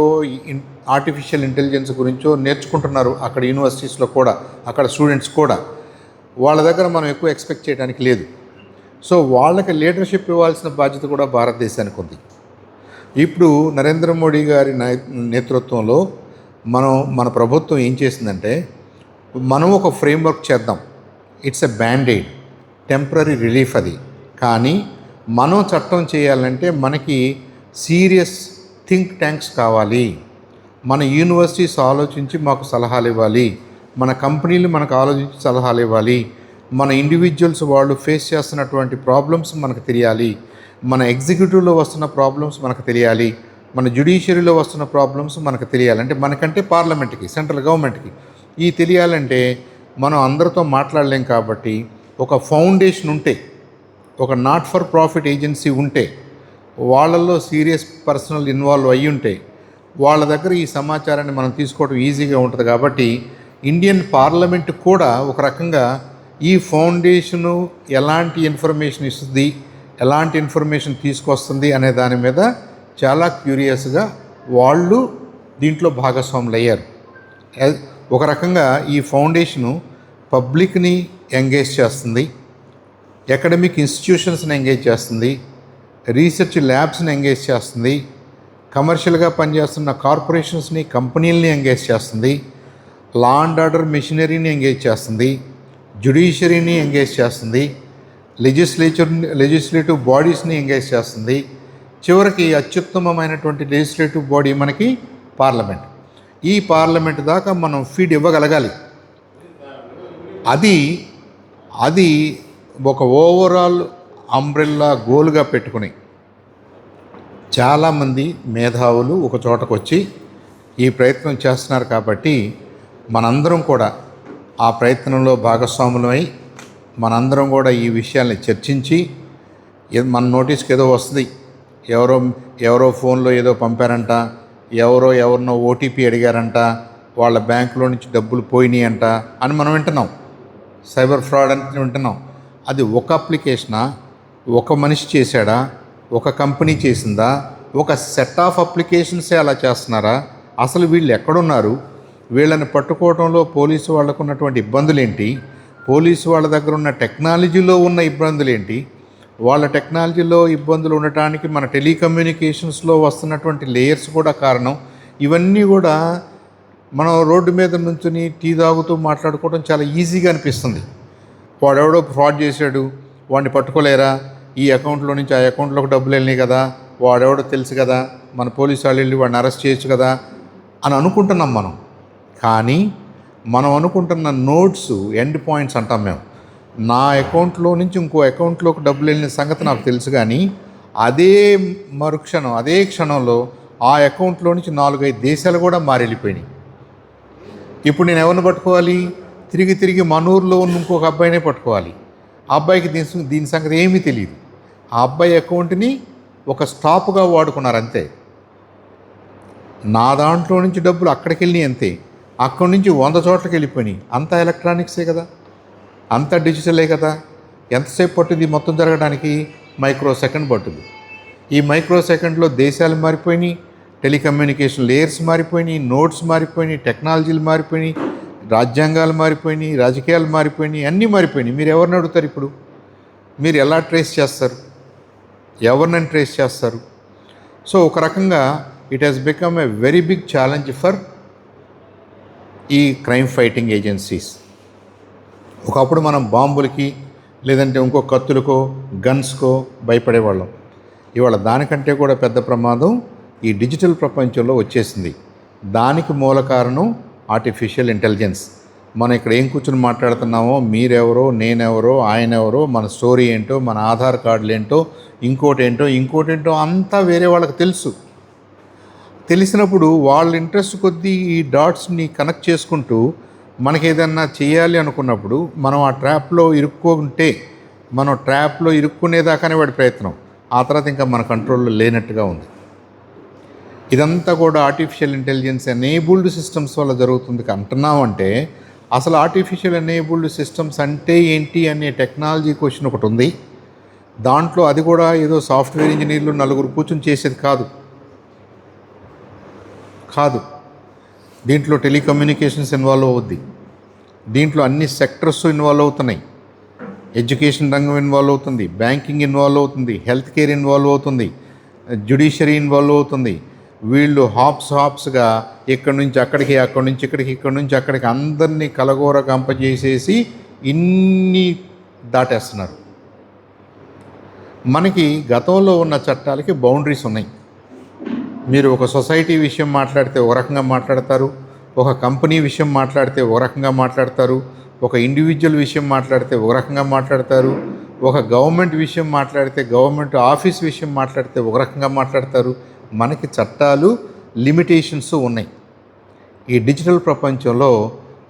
ఆర్టిఫిషియల్ ఇంటెలిజెన్స్ గురించో నేర్చుకుంటున్నారు. అక్కడ యూనివర్సిటీస్లో కూడా, అక్కడ స్టూడెంట్స్ కూడా. వాళ్ళ దగ్గర మనం ఎక్కువ ఎక్స్పెక్ట్ చేయడానికి లేదు. సో వాళ్ళకి లీడర్షిప్ ఇవ్వాల్సిన బాధ్యత కూడా భారతదేశానికి ఉంది. ఇప్పుడు నరేంద్ర మోడీ గారి నేతృత్వంలో మన ప్రభుత్వం ఏం చేసిందంటే, మనం ఒక ఫ్రేమ్వర్క్ చేద్దాం. It's a banded, temporary relief అది. కానీ మనం చట్టం చేయాలంటే మనకి సీరియస్ థింక్ ట్యాంక్స్ కావాలి. మన యూనివర్సిటీస్ ఆలోచించి మాకు సలహాలు ఇవ్వాలి, మన కంపెనీలు మనకు ఆలోచించి సలహాలు ఇవ్వాలి, మన ఇండివిజువల్స్ వాళ్ళు ఫేస్ చేస్తున్నటువంటి ప్రాబ్లమ్స్ మనకు తెలియాలి, మన ఎగ్జిక్యూటివ్లో వస్తున్న ప్రాబ్లమ్స్ మనకు తెలియాలి, మన జ్యుడిషియరీలో వస్తున్న ప్రాబ్లమ్స్ మనకు తెలియాలి. అంటే మనకంటే పార్లమెంట్కి, సెంట్రల్ గవర్నమెంట్కి ఈ తెలియాలంటే మనం అందరితో మాట్లాడలేం. కాబట్టి ఒక ఫౌండేషన్ ఉంటే, ఒక నాట్ ఫర్ ప్రాఫిట్ ఏజెన్సీ ఉంటే, వాళ్ళల్లో సీరియస్ పర్సనల్ ఇన్వాల్వ్ అయ్యి ఉంటే వాళ్ళ దగ్గర ఈ సమాచారాన్ని మనం తీసుకోవడం ఈజీగా ఉంటుంది. కాబట్టి ఇండియన్ పార్లమెంట్ కూడా ఒక రకంగా ఈ ఫౌండేషను ఎలాంటి ఇన్ఫర్మేషన్ ఇస్తుంది, ఎలాంటి ఇన్ఫర్మేషన్ తీసుకొస్తుంది అనే దాని మీద చాలా క్యూరియస్గా వాళ్ళు దీంట్లో భాగస్వాములు అయ్యారు. ఒక రకంగా ఈ ఫౌండేషను పబ్లిక్ని ఎంగేజ్ చేస్తుంది, అకాడమిక్ ఇన్స్టిట్యూషన్స్ని ఎంగేజ్ చేస్తుంది, రీసెర్చ్ ల్యాబ్స్ని ఎంగేజ్ చేస్తుంది, కమర్షియల్గా పనిచేస్తున్న కార్పొరేషన్స్ని, కంపెనీలని ఎంగేజ్ చేస్తుంది, లా అండ్ ఆర్డర్ మెషినరీని ఎంగేజ్ చేస్తుంది, జ్యుడిషియరీని ఎంగేజ్ చేస్తుంది, లెజిస్లేటివ్ బాడీస్ని ఎంగేజ్ చేస్తుంది. చివరికి అత్యుత్తమమైనటువంటి లెజిస్లేటివ్ బాడీ మనకి పార్లమెంట్. ఈ పార్లమెంట్ దాకా మనం ఫీడ్ ఇవ్వగలగాలి. అది ఒక ఓవరాల్ అంబ్రెల్లా గోల్గా పెట్టుకుని చాలామంది మేధావులు ఒక చోటకు వచ్చి ఈ ప్రయత్నం చేస్తున్నారు. కాబట్టి మనందరం కూడా ఆ ప్రయత్నంలో భాగస్వాములమై మనందరం కూడా ఈ విషయాల్ని చర్చించి, మన నోటీస్కి ఏదో వస్తుంది, ఎవరో ఫోన్లో ఏదో పంపారంట, ఎవరినో ఓటీపీ అడిగారంట, వాళ్ళ బ్యాంకులో నుంచి డబ్బులు పోయినాయి అంట అని మనం వింటున్నాం. సైబర్ ఫ్రాడ్ అని వింటున్నాం. అది ఒక అప్లికేషనా, ఒక మనిషి చేశాడా, ఒక కంపెనీ చేసిందా, ఒక సెట్ ఆఫ్ అప్లికేషన్సే అలా చేస్తున్నారా? అసలు వీళ్ళు ఎక్కడున్నారు? వీళ్ళని పట్టుకోవడంలో పోలీసు వాళ్ళకు ఉన్నటువంటి ఇబ్బందులు ఏంటి? పోలీసు వాళ్ళ దగ్గర ఉన్న టెక్నాలజీలో ఉన్న ఇబ్బందులు ఏంటి? వాళ్ళ టెక్నాలజీలో ఇబ్బందులు ఉండటానికి మన టెలికమ్యూనికేషన్స్లో వస్తున్నటువంటి లేయర్స్ కూడా కారణం. ఇవన్నీ కూడా మనం రోడ్డు మీద నుంచుని టీ తాగుతూ మాట్లాడుకోవడం చాలా ఈజీగా అనిపిస్తుంది. వాడెవడో ఫ్రాడ్ చేశాడు, వాడిని పట్టుకోలేరా, ఈ అకౌంట్లో నుంచి ఆ అకౌంట్లోకి డబ్బులు వెళ్ళినాయి కదా, వాడెవడో తెలుసు కదా, మన పోలీసు వాళ్ళు వెళ్ళి వాడిని అరెస్ట్ చేయొచ్చు కదా అని అనుకుంటున్నాం మనం. కానీ మనం అనుకుంటున్న నోడ్స్ ఎండ్ పాయింట్స్ అంటాం మేము. నా అకౌంట్లో నుంచి ఇంకో అకౌంట్లోకి డబ్బులు వెళ్ళిన సంగతి నాకు తెలుసు, కానీ అదే మరుక్షణం అదే క్షణంలో ఆ అకౌంట్లో నుంచి 4-5 దేశాలు కూడా మారెళ్ళిపోయినాయి. ఇప్పుడు నేను ఎవరిని పట్టుకోవాలి? తిరిగి మన ఊర్లో ఉన్న ఇంకొక అబ్బాయినే పట్టుకోవాలి. ఆ అబ్బాయికి దీని సంగతి ఏమీ తెలియదు. ఆ అబ్బాయి అకౌంట్ని ఒక స్టాప్గా వాడుకున్నారు అంతే. నా దాంట్లో నుంచి డబ్బులు అక్కడికి వెళ్ళినాయి అంతే, అక్కడి నుంచి 100 చోట్లకి వెళ్ళిపోయినాయి. అంతా ఎలక్ట్రానిక్సే కదా, అంతా డిజిటలే కదా. ఎంతసేపు పట్టుద్ది మొత్తం జరగడానికి? మైక్రో సెకండ్ పట్టుద్ది. ఈ మైక్రో సెకండ్లో దేశాలు మారిపోయినాయి, టెలికమ్యూనికేషన్ లేయర్స్ మారిపోయినాయి, నోట్స్ మారిపోయినాయి, టెక్నాలజీలు మారిపోయినాయి, రాజ్యాంగాలు మారిపోయినాయి, రాజకీయాలు మారిపోయినాయి, అన్నీ మారిపోయినాయి. మీరు ఎవరిని అడుగుతారు ఇప్పుడు? మీరు ఎలా ట్రేస్ చేస్తారు? ఎవరినని ట్రేస్ చేస్తారు? సో ఒక రకంగా it has become a very big challenge for ఈ క్రైమ్ ఫైటింగ్ ఏజెన్సీస్. ఒకప్పుడు మనం బాంబులకి లేదంటే ఇంకో కత్తులకో గన్స్కో భయపడేవాళ్ళం. ఇవాళ దానికంటే కూడా పెద్ద ప్రమాదం ఈ డిజిటల్ ప్రపంచంలో వచ్చేసింది. దానికి మూల కారణం ఆర్టిఫిషియల్ ఇంటెలిజెన్స్. మనం ఇక్కడ ఏం కూర్చొని మాట్లాడుతున్నామో, మీరెవరో, నేనెవరో, ఆయన ఎవరో, మన స్టోరీ ఏంటో, మన ఆధార్ కార్డులు ఏంటో, ఇంకోటేంటో అంతా వేరే వాళ్ళకి తెలుసు. తెలిసినప్పుడు వాళ్ళ ఇంట్రెస్ట్ కొద్దీ ఈ డాట్స్ని కనెక్ట్ చేసుకుంటూ మనకి ఏదన్నా చేయాలి అనుకున్నప్పుడు మనం ఆ ట్రాప్లో ఇరుక్కుంటే, మనం ట్రాప్లో ఇరుక్కునేదాకానే వాడి ప్రయత్నం, ఆ తర్వాత ఇంకా మన కంట్రోల్లో లేనట్టుగా ఉంది. ఇదంతా కూడా ఆర్టిఫిషియల్ ఇంటెలిజెన్స్ ఎనేబుల్డ్ సిస్టమ్స్ వల్ల జరుగుతుంది అంటున్నామంటే, అసలు ఆర్టిఫిషియల్ ఎనేబుల్డ్ సిస్టమ్స్ అంటే ఏంటి అనే టెక్నాలజీ క్వశ్చన్ ఒకటి ఉంది. దాంట్లో అది కూడా ఏదో సాఫ్ట్వేర్ ఇంజనీర్లు 4 కూర్చొని చేసేది కాదు. దీంట్లో టెలికమ్యూనికేషన్స్ ఇన్వాల్వ్ అవుద్ది, దీంట్లో అన్ని సెక్టర్స్ ఇన్వాల్వ్ అవుతున్నాయి. ఎడ్యుకేషన్ రంగం ఇన్వాల్వ్ అవుతుంది, బ్యాంకింగ్ ఇన్వాల్వ్ అవుతుంది, హెల్త్ కేర్ ఇన్వాల్వ్ అవుతుంది, జ్యుడిషియరీ ఇన్వాల్వ్ అవుతుంది. వీళ్ళు హాప్స్గా ఇక్కడి నుంచి అక్కడికి, అక్కడి నుంచి ఇక్కడికి, ఇక్కడి నుంచి అక్కడికి అందరినీ కలగోర కంపజేసేసి ఇన్ని దాటేస్తున్నారు. మనకి గతంలో ఉన్న చట్టాలకి బౌండరీస్ ఉన్నాయి. మీరు ఒక సొసైటీ విషయం మాట్లాడితే ఒక రకంగా మాట్లాడతారు, ఒక కంపెనీ విషయం మాట్లాడితే ఒక రకంగా మాట్లాడతారు, ఒక ఇండివిజువల్ విషయం మాట్లాడితే ఒక రకంగా మాట్లాడతారు, ఒక గవర్నమెంట్ విషయం మాట్లాడితే, గవర్నమెంట్ ఆఫీస్ విషయం మాట్లాడితే ఒక రకంగా మాట్లాడతారు. మనకి చట్టాలు, లిమిటేషన్స్ ఉన్నాయి. ఈ డిజిటల్ ప్రపంచంలో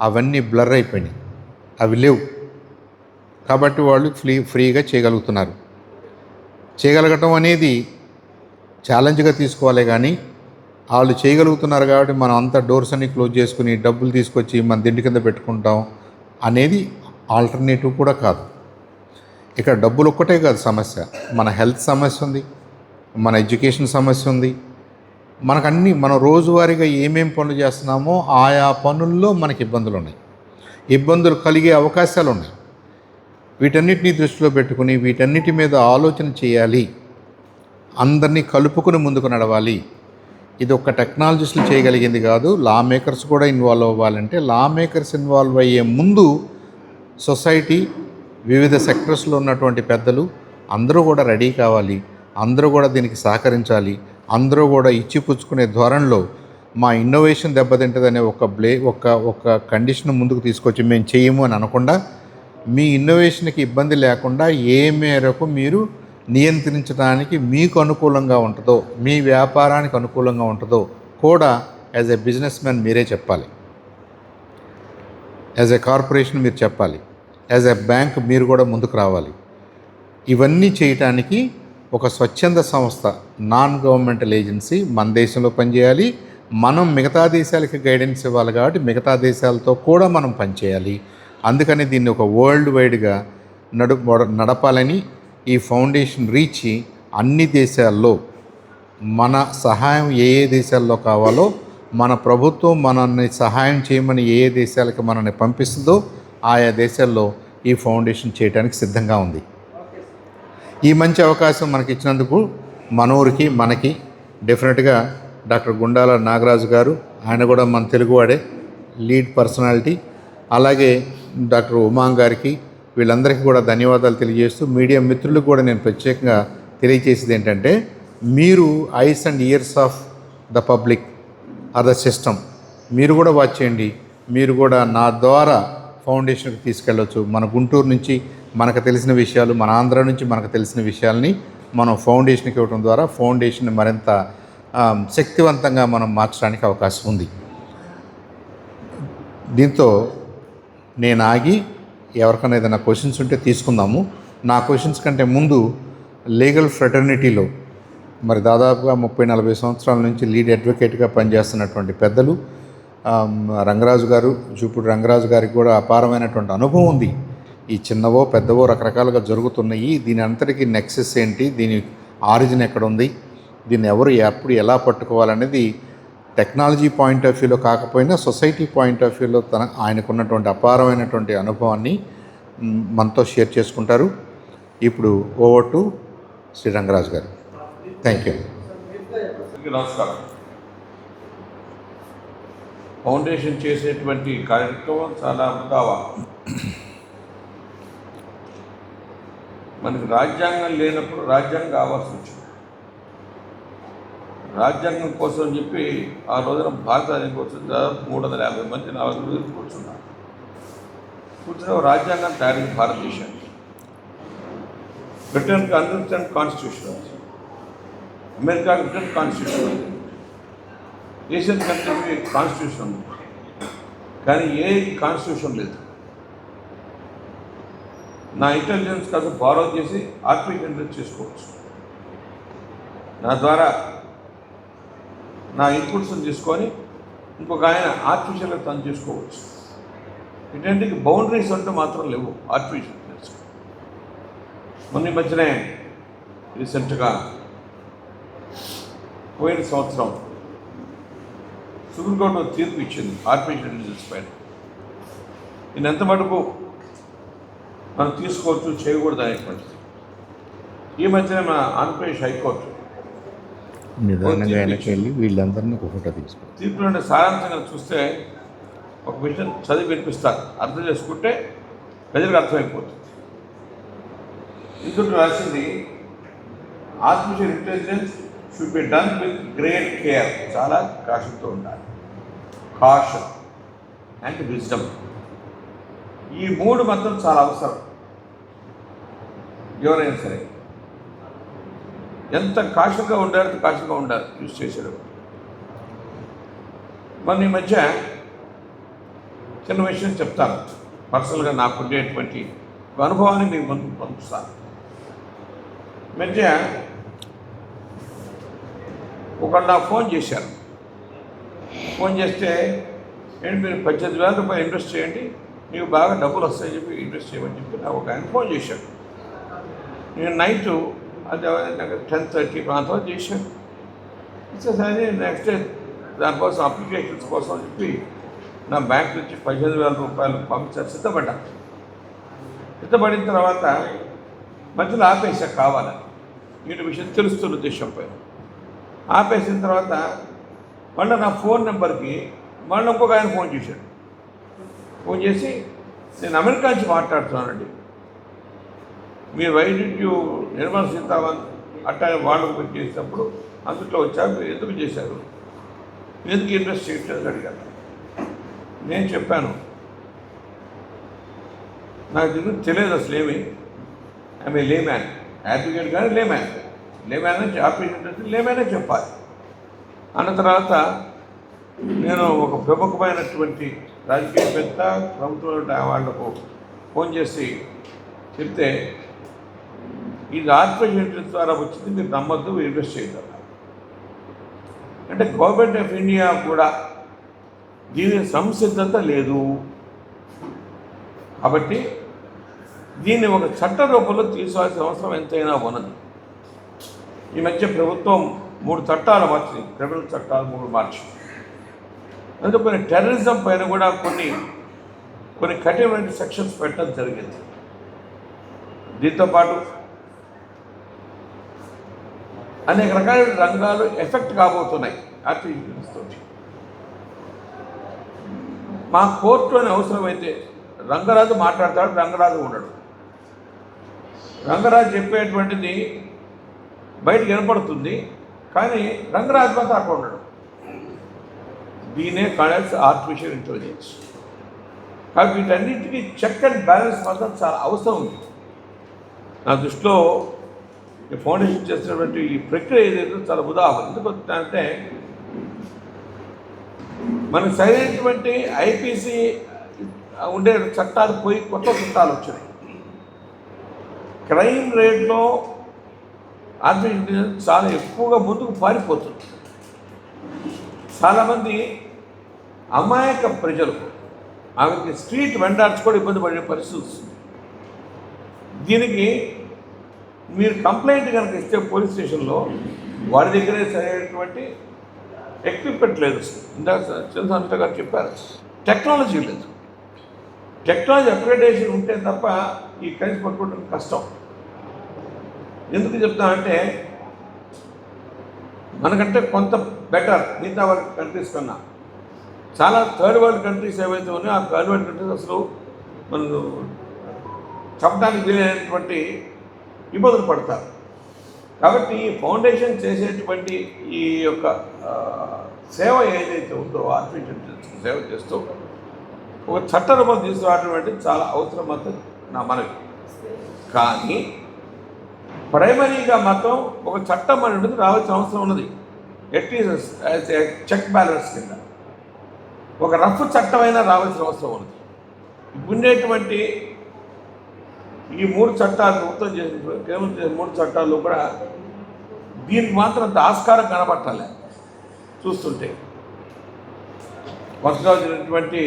అవన్నీ బ్లర్ అయిపోయినాయి, అవి లేవు. కాబట్టి వాళ్ళు ఫ్రీగా చేయగలగటం అనేది ఛాలెంజ్గా తీసుకోవాలి. కానీ వాళ్ళు చేయగలుగుతున్నారు కాబట్టి మనం అంతా డోర్స్ అన్ని క్లోజ్ చేసుకుని డబ్బులు తీసుకొచ్చి మన దిండి కింద పెట్టుకుంటాం అనేది ఆల్టర్నేటివ్ కూడా కాదు. ఇక్కడ డబ్బులు ఒక్కటే కాదు సమస్య, మన హెల్త్ సమస్య ఉంది, మన ఎడ్యుకేషన్ సమస్య ఉంది. మనకన్నీ మనం రోజువారీగా ఏమేం పనులు చేస్తున్నామో ఆయా పనుల్లో మనకి ఇబ్బందులు ఉన్నాయి, ఇబ్బందులు కలిగే అవకాశాలు ఉన్నాయి. వీటన్నిటినీ దృష్టిలో పెట్టుకుని వీటన్నిటి మీద ఆలోచన చేయాలి, అందరినీ కలుపుకుని ముందుకు నడవాలి. ఇది ఒక్క టెక్నాలజిస్టులు చేయగలిగింది కాదు, లా మేకర్స్ కూడా ఇన్వాల్వ్ అవ్వాలంటే లా మేకర్స్ ఇన్వాల్వ్ అయ్యే ముందు సొసైటీ, వివిధ సెక్టర్స్లో ఉన్నటువంటి పెద్దలు అందరూ కూడా రెడీ కావాలి, అందరూ కూడా దీనికి సహకరించాలి. అందరూ కూడా ఇచ్చిపుచ్చుకునే ధోరణిలో మా ఇన్నోవేషన్ దెబ్బతింటుందనే ఒక కండిషన్ ముందుకు తీసుకొచ్చి మేము చేయము అని అనకుండా, మీ ఇన్నోవేషన్కి ఇబ్బంది లేకుండా ఏ మేరకు మీరు నియంత్రించడానికి మీకు అనుకూలంగా ఉంటుందో, మీ వ్యాపారానికి అనుకూలంగా ఉంటుందో కూడా యాజ్ ఎ బిజినెస్ మ్యాన్ మీరే చెప్పాలి, యాజ్ ఎ కార్పొరేషన్ మీరు చెప్పాలి, యాజ్ ఎ బ్యాంక్ మీరు కూడా ముందుకు రావాలి. ఇవన్నీ చేయటానికి ఒక స్వచ్ఛంద సంస్థ, నాన్ గవర్నమెంటల్ ఏజెన్సీ మన దేశంలో పనిచేయాలి. మనం మిగతా దేశాలకి గైడెన్స్ ఇవ్వాలి కాబట్టి మిగతా దేశాలతో కూడా మనం పనిచేయాలి. అందుకని దీన్ని ఒక వరల్డ్ వైడ్గా నడపాలని ఈ ఫౌండేషన్ రీచ్ అన్ని దేశాల్లో మన సహాయం ఏ దేశాల్లో కావాలో, మన ప్రభుత్వం మనల్ని సహాయం చేయమని ఏ దేశాలకు మనల్ని పంపిస్తుందో ఆయా దేశాల్లో ఈ ఫౌండేషన్ చేయడానికి సిద్ధంగా ఉంది. ఈ మంచి అవకాశం మనకి ఇచ్చినందుకు మన ఊరికి మనకి డెఫినెట్గా డాక్టర్ గుండాల నాగరాజు గారు, ఆయన కూడా మన తెలుగువాడే, లీడ్ పర్సనాలిటీ, అలాగే డాక్టర్ ఉమాంగ్ గారికి, వీళ్ళందరికీ కూడా ధన్యవాదాలు తెలియజేస్తూ మీడియా మిత్రులకు కూడా నేను ప్రత్యేకంగా తెలియజేసేది ఏంటంటే, మీరు eyes and ears of the public are the system. మీరు కూడా వాచ్ చేయండి. మీరు కూడా నా ద్వారా ఫౌండేషన్కి తీసుకెళ్ళవచ్చు. మన గుంటూరు నుంచి మనకు తెలిసిన విషయాలు, మన ఆంధ్ర నుంచి మనకు తెలిసిన విషయాల్ని మనం ఫౌండేషన్కి ఇవ్వడం ద్వారా ఫౌండేషన్ మరింత శక్తివంతంగా మనం మార్చడానికి అవకాశం ఉంది. దీంతో నేను ఆగి ఎవరికైనా ఏదైనా క్వశ్చన్స్ ఉంటే తీసుకుందాము. నా క్వశ్చన్స్ కంటే ముందు లీగల్ ఫ్రెటర్నిటీలో మరి దాదాపుగా 30-40 సంవత్సరాల నుంచి లీడ్ అడ్వకేట్గా పనిచేస్తున్నటువంటి పెద్దలు రంగరాజు గారు, జూపూడి రంగరాజు గారికి కూడా అపారమైనటువంటి అనుభవం ఉంది. ఈ చిన్నవో పెద్దవో రకరకాలుగా జరుగుతున్నాయి. దీని అంతటికీ నెక్సెస్ ఏంటి, దీని ఆరిజిన్ ఎక్కడ ఉంది, దీన్ని ఎవరు ఎప్పుడు ఎలా పట్టుకోవాలనేది టెక్నాలజీ పాయింట్ ఆఫ్ వ్యూలో కాకపోయినా సొసైటీ పాయింట్ ఆఫ్ వ్యూలో ఆయనకున్నటువంటి అపారమైనటువంటి అనుభవాన్ని మనతో షేర్ చేసుకుంటారు. ఇప్పుడు ఓవర్ టు శ్రీ రంగరాజు గారు. Thank you. నమస్కారం. ఫౌండేషన్ చేసేటువంటి కార్యక్రమం చాలా ముదావా. మనకి రాజ్యాంగం లేనప్పుడు రాజ్యాంగం కావాల్సి వచ్చింది. రాజ్యాంగం కోసం చెప్పి ఆ రోజున భారతదేశం కోసం దాదాపు 350 మంది 40 రోజులు కూర్చున్నారు. కూర్చున్న రాజ్యాంగం తయారీ భారతదేశానికి. బ్రిటన్కి అన్రిటన్ కాన్స్టిట్యూషన్ ఉంది, అమెరికాకి రిటర్న్ కాన్స్టిట్యూషన్ ఉంది, ఏషియన్ కంట్రీకి కాన్స్టిట్యూషన్ ఉంది. కానీ ఏ కాన్స్టిట్యూషన్ లేదు. నా ఇంటెలిజెన్స్ కాదు ఫాలో చేసి ఆర్టిఫిషియల్ ఇంటెలిజెన్స్ చేసుకోవచ్చు. నా ద్వారా నా ఇన్పుట్స్ని తీసుకొని ఇంకొక ఆయన ఆర్టిఫిషియల్గా తను చేసుకోవచ్చు. ఇటువంటి బౌండరీస్ అంటూ మాత్రం లేవు ఆర్టిఫిషియల్ ఇంటెలిజెన్స్. మొన్న మధ్యనే రీసెంట్గా పోయిన సంవత్సరం సుప్రీంకోర్టు తీర్పు ఇచ్చింది ఆర్టిఫిషియల్ ఇంటెలిజెన్స్ పైన. నేను ఎంత మటుకు మనం తీసుకోవచ్చు, చేయకూడదు అనేటువంటిది. ఈ మధ్యన మన ఆంధ్రప్రదేశ్ హైకోర్టు నిదానంగా ఆయనకి వెళ్ళి వీళ్ళందరినీ ఒక ఫోటో తీసుకో. తీర్పులో సారాంశంగా చూస్తే ఒక విషయం చదివి వినిపిస్తారు, అర్థం చేసుకుంటే ప్రజలకు అర్థమైపోతుంది. ఇందులో రాసింది artificial intelligence should be done with great care. చాలా కాషన్తో ఉండాలి. కాషన్ అండ్ విజ్డమ్, ఈ 3 మాత్రం చాలా అవసరం. ఎవరైనా సరే ఎంత కాషన్గా ఉండాలి, కాషన్గా ఉండాలి యూజ్ చేసాడు. మన ఈ మధ్య చిన్న విషయం చెప్తాను, పర్సనల్గా నాకు ఉండేటువంటి అనుభవాన్ని మీకు ముందు పంపిస్తాను. మధ్య ఒకళ్ళు నాకు ఫోన్ చేశారు. ఫోన్ చేస్తే ఏంటి మీరు 18,000 రూపాయలు ఇన్వెస్ట్ చేయండి, మీకు బాగా డబ్బులు వస్తాయని చెప్పి ఇన్వెస్ట్ చేయమని చెప్పి నాకు ఒక ఆయన ఫోన్ చేశాడు. నేను నైటు అది 10:30 ప్రాంతంలో చేశాను. ఇచ్చేసరి నెక్స్ట్ డే దానికోసం అప్లికేషన్స్ కోసం అని చెప్పి నా బ్యాంక్ నుంచి 15,000 రూపాయలు పంపించారు. సిద్ధపడిన తర్వాత మధ్యలో ఆపేసా కావాలని, వీటి విషయం తెలుస్తున్న ఉద్దేశం పైన ఆపేసిన తర్వాత మళ్ళీ నా ఫోన్ నెంబర్కి మళ్ళీ ఇంకొక ఆయన ఫోన్ చేశాడు. ఫోన్ చేసి నేను అమెరికా నుంచి మాట్లాడుతున్నానండి, మీరు వైద్యు నిర్మలా సీతారామన్ అట్టా వాళ్ళు చేసినప్పుడు అందులో వచ్చారు, మీరు ఎందుకు చేశారు, ఎందుకు ఇన్వెస్ట్ చేయట్లేదు అడిగాను. నేను చెప్పాను నాకు దీనికి తెలియదు అసలు ఏమి, ఆమె లేమ్యాన్, అడ్వకేట్ కానీ లేమ్యాన్ అని ఆపరేషన్ లేమ్యానే చెప్పాలి. అన్న తర్వాత నేను ఒక ప్రముఖమైనటువంటి రాజకీయవేత్త ప్రభుత్వ వాళ్లకు ఫోన్ చేసి చెప్తే ఇది ఆర్టిఫిషియల్ ఇంటెలిజెన్స్ ద్వారా వచ్చింది, మీరు నమ్మద్దు, ఇన్వెస్ట్ చేయగలరు. అంటే గవర్నమెంట్ ఆఫ్ ఇండియా కూడా దీని సంసిద్ధత లేదు. కాబట్టి దీన్ని ఒక చట్ట రూపంలో తీసుకోవాల్సిన అవసరం ఎంతైనా ఉన్నది. ఈ మధ్య ప్రభుత్వం 3 చట్టాలు మార్చింది, క్రిమినల్ చట్టాలు 3 మార్చింది. అందుకని టెర్రరిజం పైన కూడా కొన్ని కఠినమైన సెక్షన్స్ పెట్టడం జరిగింది. దీంతోపాటు అనేక రకాల రంగాలు ఎఫెక్ట్ కాబోతున్నాయి ఆర్టిఫిషియల్ తోటి. మా కోర్టు అని అవసరమైతే రంగరాజు మాట్లాడతాడు, రంగరాజు ఉండడు. రంగరాజు చెప్పేటువంటిది బయటకు వినపడుతుంది, కానీ రంగరాజు మాత్రం అక్కడ ఉండడు. దీనే కాల్స్ ఆర్టిఫిషియల్ ఇంటెలిజెన్స్. కాబట్టి వీటన్నిటికీ చెక్ అండ్ బ్యాలెన్స్ మాత్రం చాలా అవసరం ఉంది. నా దృష్టిలో ఈ ఫౌండేషన్ చేస్తున్నటువంటి ఈ ప్రక్రియ ఏదైతే చాలా ఉదాహరణ. ఎందుకు అంటే మనకు సరైనటువంటి ఐపీసీ ఉండే చట్టాలు పోయి కొత్త చట్టాలు వచ్చినాయి. క్రైమ్ రేట్లో ఆర్టిఫిషియల్ ఇంటెలిజెన్స్ చాలా ఎక్కువగా ముందుకు పారిపోతుంది. చాలామంది అమాయక ప్రజలు ఆమెకి స్ట్రీట్ వెండర్స్ కూడా ఇబ్బంది పడే పరిస్థితి వస్తుంది. దీనికి మీరు కంప్లైంట్ కనుక ఇస్తే పోలీస్ స్టేషన్లో వాడి దగ్గరే సరైనటువంటి ఎక్విప్మెంట్ లేదు. ఇందాక చంద్రశేఖర్ గారు చెప్పారు, టెక్నాలజీ లేదు. టెక్నాలజీ అప్గ్రేడేషన్ ఉంటే తప్ప ఈ క్రైమ్స్ పట్టుకోవడం కష్టం. ఎందుకు చెప్తానంటే మనకంటే కొంత బెటర్ మిగతా వాళ్ళ కంట్రీస్ కన్నా. చాలా థర్డ్ వరల్డ్ కంట్రీస్ ఏవైతే ఉన్నాయో ఆ థర్డ్ వరల్డ్ కంట్రీస్ అసలు మనం చెప్పడానికి వీలైనటువంటి ఇబ్బందులు పడతారు. కాబట్టి ఈ ఫౌండేషన్ చేసేటువంటి ఈ యొక్క సేవ ఏదైతే ఉందో ఆర్టిఫిషియల్ ఇంటెలిజెన్స్ సేవ చేస్తూ ఒక చట్ట రూపం తీసుకురావడం అంటే చాలా అవసరం మాత్రం నా మనవి. కానీ ప్రైమరీగా మాత్రం ఒక చట్టం అనేది రావాల్సిన అవసరం ఉన్నది. ఎట్లీస్ట్ చెక్ బ్యాలెన్స్ కింద ఒక రఫ్ చట్టమైనా రావాల్సిన అవసరం ఉన్నది. ఉండేటువంటి ఈ 3 చట్టాలు ప్రభుత్వం చేసిన కేవలం 3 చట్టాల్లో కూడా దీనికి మాత్రం అంత ఆస్కారం కనబట్టాలి చూస్తుంటే. కొత్తగా వచ్చినటువంటి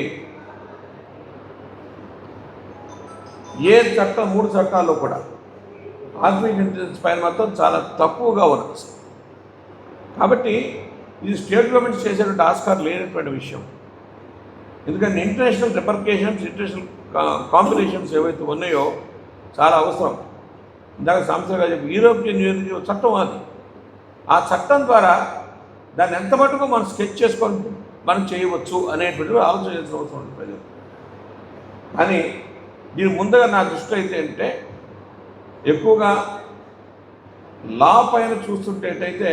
ఏ చట్టం 3 చట్టాల్లో కూడా ఆర్టిఫిషియల్ ఇంటెలిజెన్స్ పైన మాత్రం చాలా తక్కువగా ఉన్నది. కాబట్టి ఇది స్టేట్ గవర్నమెంట్స్ చేసేటువంటి ఆస్కారం లేనటువంటి విషయం. ఎందుకంటే ఇంటర్నేషనల్ రిపర్కేషన్స్, ఇంటర్నేషనల్ కాంబినేషన్స్ ఏవైతే ఉన్నాయో చాలా అవసరం. ఇందాక సంస్థగా చెప్పి యూరోపియన్ యూనియన్ చట్టం అది. ఆ చట్టం ద్వారా దాన్ని ఎంత మటుకు మనం స్కెచ్ చేసుకొని మనం చేయవచ్చు అనేటువంటి ఆలోచన చేసిన అవసరం ఉంది ప్రజలు. కానీ దీని ముందుగా నా దృష్టి అయితే అంటే ఎక్కువగా లా పైన చూస్తుంటేటైతే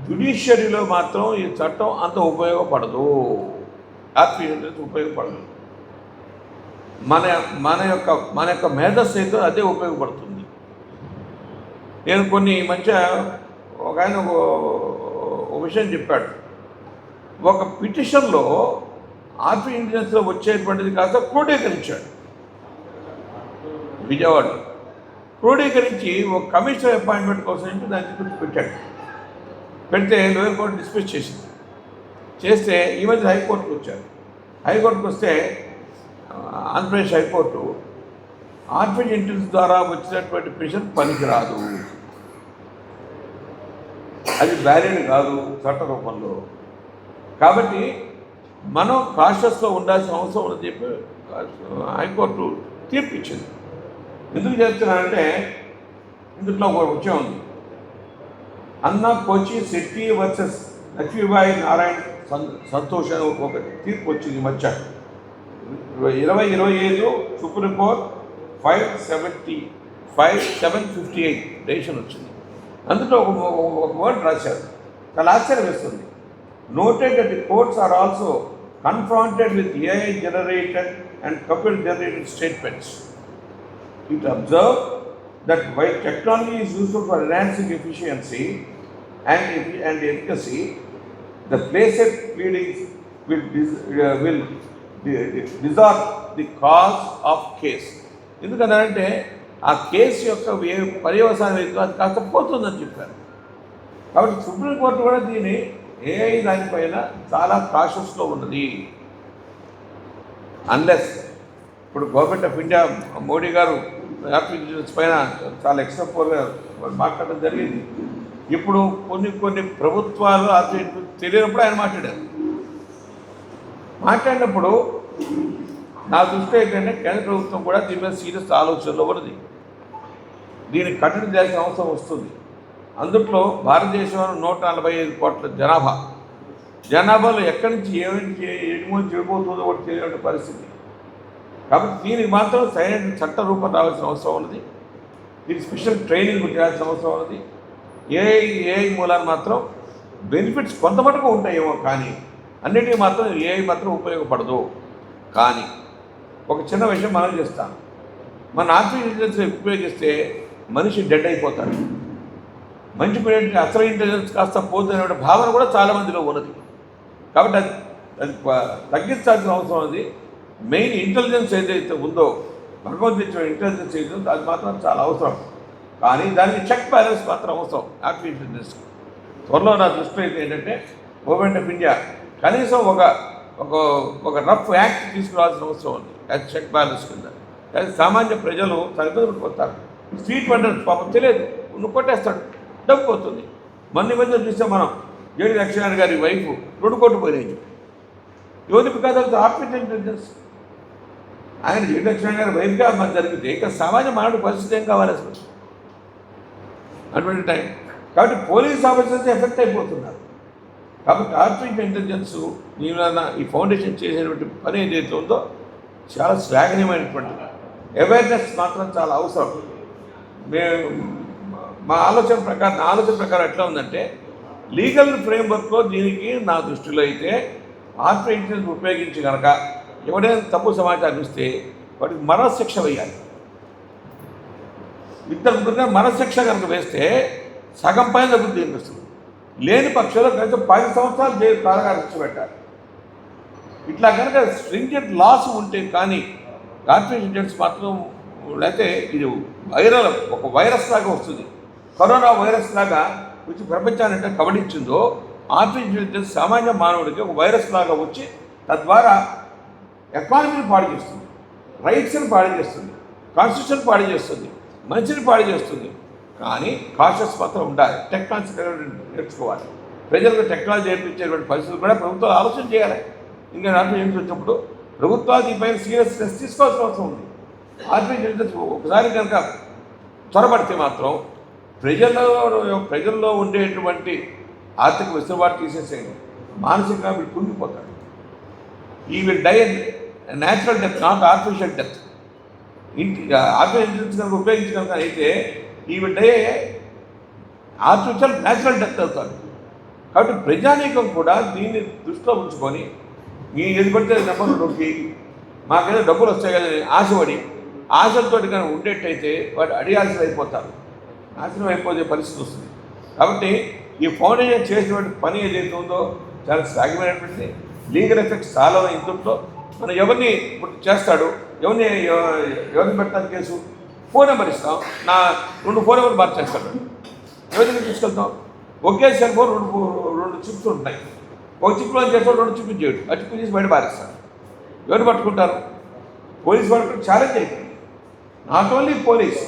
జ్యుడిషియరీలో మాత్రం ఈ చట్టం అంత ఉపయోగపడదు. ఆర్టిఫిషియల్ ఉపయోగపడదు. మన యొక్క మేధస్సు అయితే అదే ఉపయోగపడుతుంది. నేను కొన్ని మంచి ఒక ఆయన ఒక విషయం చెప్పాడు. ఒక పిటిషన్లో ఆర్టిఫిషియల్ ఇంటెలిజెన్స్లో వచ్చేటువంటిది కాస్త క్రోడీకరించాడు. విజయవాడలో క్రోడీకరించి ఒక కమిషనర్ అపాయింట్మెంట్ కోసం దాన్ని గురించి పెట్టాడు. పెడితే లోయర్ కోర్టు డిస్మిస్ చేసింది. చేస్తే ఈ మధ్య హైకోర్టుకు వచ్చారు. హైకోర్టుకు వస్తే ఆంధ్రప్రదేశ్ హైకోర్టు ఆర్టిఫిషియల్ ఇంటెలిజెన్స్ ద్వారా వచ్చినటువంటి పిటిషన్ పనికిరాదు, అది వ్యాలిడ్ కాదు చట్ట రూపంలో. కాబట్టి మనం కాషస్లో ఉండాల్సిన అవసరం ఉందని చెప్పి హైకోర్టు తీర్పు ఇచ్చింది. ఎందుకు చెప్తున్నానంటే ఇందులో ఒక విషయం ఉంది. అన్నా కోచి శెట్టి వర్సెస్ లక్ష్మీబాయి నారాయణ సంతోష్ అని ఒక తీర్పు వచ్చింది మధ్య 2025 సుప్రీంకోర్టు 5/7/758 డెసిషన్ వచ్చింది. అందులో ఒక వర్డ్ రాశారు, చాలా ఆశ్చర్యం వేస్తుంది. Noted that the courts are also confronted with AI generated and computer generated statements. It observed that while technology is useful for enhancing efficiency and efficacy, the placed pleadings will distort the cause of case. ఎందుకంటే ఆ కేసు యొక్క పర్యవసానం అది కాస్త పోతుందని చెప్పారు. కాబట్టి సుప్రీంకోర్టు కూడా దీన్ని AI దానిపైన చాలా కాషస్లో ఉన్నది. అన్లెస్ ఇప్పుడు గవర్నమెంట్ ఆఫ్ ఇండియా మోడీ గారు ఆర్టిఫిషియల్ పైన చాలా ఎక్స్ట్రాపోర్గా మాట్లాడడం జరిగింది. ఇప్పుడు కొన్ని ప్రభుత్వాలు ఆర్టిఫిషియల్ తెలియనప్పుడు ఆయన మాట్లాడినప్పుడు నా దృష్టి ఏంటంటే కేంద్ర ప్రభుత్వం కూడా దీని మీద సీరియస్ ఆలోచనలో ఉన్నది. దీన్ని కట్టడి చేయాల్సిన అవసరం వస్తుంది. అందుట్లో భారతదేశంలో 145 కోట్ల జనాభాలో ఎక్కడి నుంచి ఏమేమి చెడిపోతుందో కూడా తెలియని పరిస్థితి. కాబట్టి దీనికి మాత్రం సరైన చట్ట రూపం రావాల్సిన అవసరం ఉన్నది. దీనికి స్పెషల్ ట్రైనింగ్ చేయాల్సిన అవసరం ఉన్నది. ఏఐ మూలాన్ని మాత్రం బెనిఫిట్స్ కొంత మటుకు ఉంటాయేమో, కానీ అన్నిటికీ మాత్రం ఏఐ మాత్రం ఉపయోగపడదు. కానీ ఒక చిన్న విషయం మనం చేస్తాం, మన ఆర్టిఫిషియల్ ఇంటెలిజెన్స్ ఉపయోగిస్తే మనిషి డెడ్ అయిపోతాడు. మంచి అసలు ఇంటెలిజెన్స్ కాస్త పోతున్న భావన కూడా చాలామందిలో ఉన్నది. కాబట్టి అది తగ్గించాల్సిన అవసరం ఉంది. మెయిన్ ఇంటెలిజెన్స్ ఏదైతే ఉందో, భగవంతుడు ఇచ్చిన ఇంటెలిజెన్స్ ఏదైతే ఉందో అది మాత్రం చాలా అవసరం. కానీ దానికి చెక్ బ్యాలెన్స్ మాత్రం అవసరం ఆర్టిఫిషియల్ ఇంటెలిజెన్స్. త్వరలో నా దృష్టిలో అయితే ఏంటంటే గవర్నమెంట్ ఆఫ్ ఇండియా కనీసం ఒక రఫ్ యాక్ట్ తీసుకురావాల్సిన అవసరం ఉంది. అది చెక్ బ్యాలెన్స్ కింద. అది సామాన్య ప్రజలు తల్లిదండ్రులు పోతారు. స్ట్రీట్ వెండర్స్ పాపం తెలియదు, నువ్వు కొట్టేస్తాడు, డబ్బు పోతుంది. మొన్న మధ్య చూస్తే మనం జేడి లక్ష్మీనారాయణ గారి వైఫ్ 2 కోట్లు పోయినాయి. ఎవరి because of the artificial intelligence. ఆయన జేడి లక్ష్మీనారాయణ గారి వైఫ్గా మనకు జరిగితే ఇక సామాన్య మానవుడి పరిస్థితి ఏం కావాలి అసలు అటువంటి టైం. కాబట్టి పోలీస్ ఆఫీసర్స్ ఎఫెక్ట్ అయిపోతున్నారు. కాబట్టి ఆర్టిఫిషియల్ ఇంటెలిజెన్స్ ఈ ఫౌండేషన్ చేసేటువంటి పని ఏదైతే ఉందో చాలా శ్లాఘనీయమైనటువంటిది. అవేర్నెస్ మాత్రం చాలా అవసరం. నా ఆలోచన ప్రకారం ఎట్లా ఉందంటే, లీగల్ ఫ్రేమ్వర్క్లో దీనికి నా దృష్టిలో అయితే ఆర్టిఫిషియల్ ఇంటెలిజెన్స్ ఉపయోగించి కనుక ఎవరైనా తప్పు సమాచారం ఇస్తే వాటికి మరణశిక్ష వేయాలి. ఇద్దరు మరణశిక్ష కనుక వేస్తే సగం పైన అభివృద్ధి వస్తుంది. లేని పక్షంలో కనీసం 10 సంవత్సరాలు జైలు కారాగార శిక్ష పెట్టాలి. ఇట్లా కనుక స్ట్రింజెంట్ లాస్ ఉంటే కానీ ఆర్టిఫిషియల్ ఇంటెలిజెన్స్ మాత్రం లేకపోతే ఇది ఒక వైరస్ లాగా వస్తుంది. కరోనా వైరస్ లాగా వచ్చి ప్రపంచాన్ని అంటే కబడించిందో, ఆర్టిఫిషియల్ ఇంటెలిజెన్స్ సామాన్య మానవుడికి ఒక వైరస్ లాగా వచ్చి తద్వారా ఎకానమీని పాడు చేస్తుంది, రైట్స్ని పాడు చేస్తుంది, కాన్స్టిట్యూషన్ పాడు చేస్తుంది, మంచిని పాడు చేస్తుంది. కానీ కాషస్ మాత్రం ఉండాలి. టెక్నాలజీ నేర్చుకోవాలి. ప్రజలకు టెక్నాలజీ నేర్పించేటువంటి పరిస్థితులు కూడా ప్రభుత్వాలు ఆలోచన చేయాలి. ఇంకా ఆర్టిఫిషియల్ వచ్చినప్పుడు ప్రభుత్వాలు దీనిపైన సీరియస్నెస్ తీసుకోవాల్సిన అవసరం ఉంది. ఆర్టిఫిషియల్ ఇంటెలిజెన్స్ ఒకసారి కనుక చొరబడితే మాత్రం ప్రజల్లో ఉండేటువంటి ఆర్థిక వెసులుబాటు తీసేసేయండి, మానసికంగా వీళ్ళు కుంగిపోతాడు. He will die natural death, not artificial death. Artificial intelligence కనుక ఉపయోగించగలిగిన అయితే he will die artificial natural death అవుతాడు. కాబట్టి ప్రజానీకం కూడా దీన్ని దృష్టిలో ఉంచుకొని మీ ఏది పడితే నెంబర్లు నొక్కి మాకేదో డబ్బులు వస్తాయి కదా ఆశపడి ఆశలతో కనుక ఉండేట్టయితే వాడు అడియాల్సిన అయిపోతారు, నాశనం అయిపోతే పరిస్థితి వస్తుంది. కాబట్టి ఈ ఫౌండేషన్ చేసినటువంటి పని ఏదైతే ఉందో చాలా సాగిమైనటువంటి లీగల్ ఎఫెక్ట్స్ చాలా ఇంట్లో మనం ఎవరిని ఇప్పుడు చేస్తాడు, ఎవరిని పెడతాను కేసు, ఫోన్ నెంబర్ ఇస్తాం, నా 2 ఫోన్ నెంబర్లు మార్చేస్తాడు. ఎవరిని తీసుకెళ్తాం? ఒకే సెల్ ఫోన్ 2 చిప్స్ ఉంటాయి. ఒక చిప్లో చేస్తాడు, 2 చిప్లు చేయడు, ఆ చిప్పు తీసి బయట పారేస్తాడు. ఎవరు పట్టుకుంటారు? పోలీసు వాళ్ళకి ఛాలెంజ్ అయిపోయింది. నాట్ ఓన్లీ పోలీస్,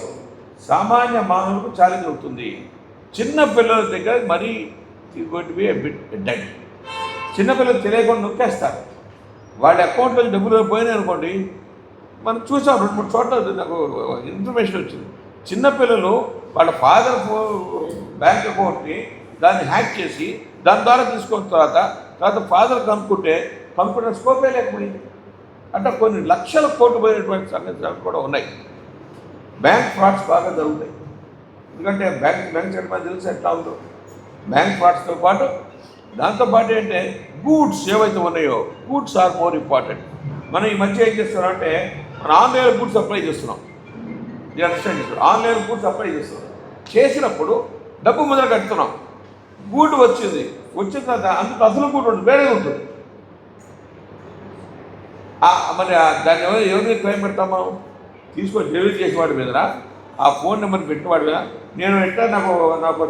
సామాన్య మానవులకు ఛాలెంజ్ అవుతుంది. చిన్న పిల్లల దగ్గర మరీ డెడ్. చిన్నపిల్లలు తెలియకుండా నొక్కేస్తారు. వాళ్ళ అకౌంట్లో డబ్బులు పోయినాయి అనుకోండి, మనం చూసాం 2-3 చోట్ల నాకు ఇన్ఫర్మేషన్ వచ్చింది. చిన్నపిల్లలు వాళ్ళ ఫాదర్ బ్యాంక్ అకౌంట్ని దాన్ని హ్యాక్ చేసి దాని ద్వారా తీసుకున్న తర్వాత ఫాదర్ కనుక్కుంటే స్కోపే లేకపోయింది. అంటే కొన్ని లక్షల కోట్లు పోయినటువంటి సంగతులు కూడా ఉన్నాయి. బ్యాంక్ ఫ్రాడ్స్ బాగా జరుగుతాయి. ఎందుకంటే బ్యాంక్ సెటిల్మెంట్ తెలిసి ఎట్లా ఉందో, బ్యాంక్ ఫ్రాడ్స్తో పాటు దాంతోపాటు ఏంటంటే గూడ్స్ ఏవైతే ఉన్నాయో, గూడ్స్ ఆర్ మోర్ ఇంపార్టెంట్. మనం ఈ మధ్య ఏం చేస్తున్నామంటే మనం ఆన్లైన్ గూడ్స్ అప్లై చేస్తున్నాం. ఇది అండర్స్టాండ్ చేస్తున్నాం. ఆన్లైన్ గూడ్స్ అప్లై చేసినప్పుడు డబ్బు మొదలు కడుతున్నాం. గూడ్ వచ్చిన తర్వాత అందుకు అసలు గూడ్ ఉంటుంది, వేరే ఉంటుంది. మరి దాన్ని ఎవరిని క్లెయిమ్ పెడతాం మనం? తీసుకొని డెలివరీ చేసేవాడి మీద, ఆ ఫోన్ నెంబర్ పెట్టినవాడి మీద. నేను ఎట్లా నాకు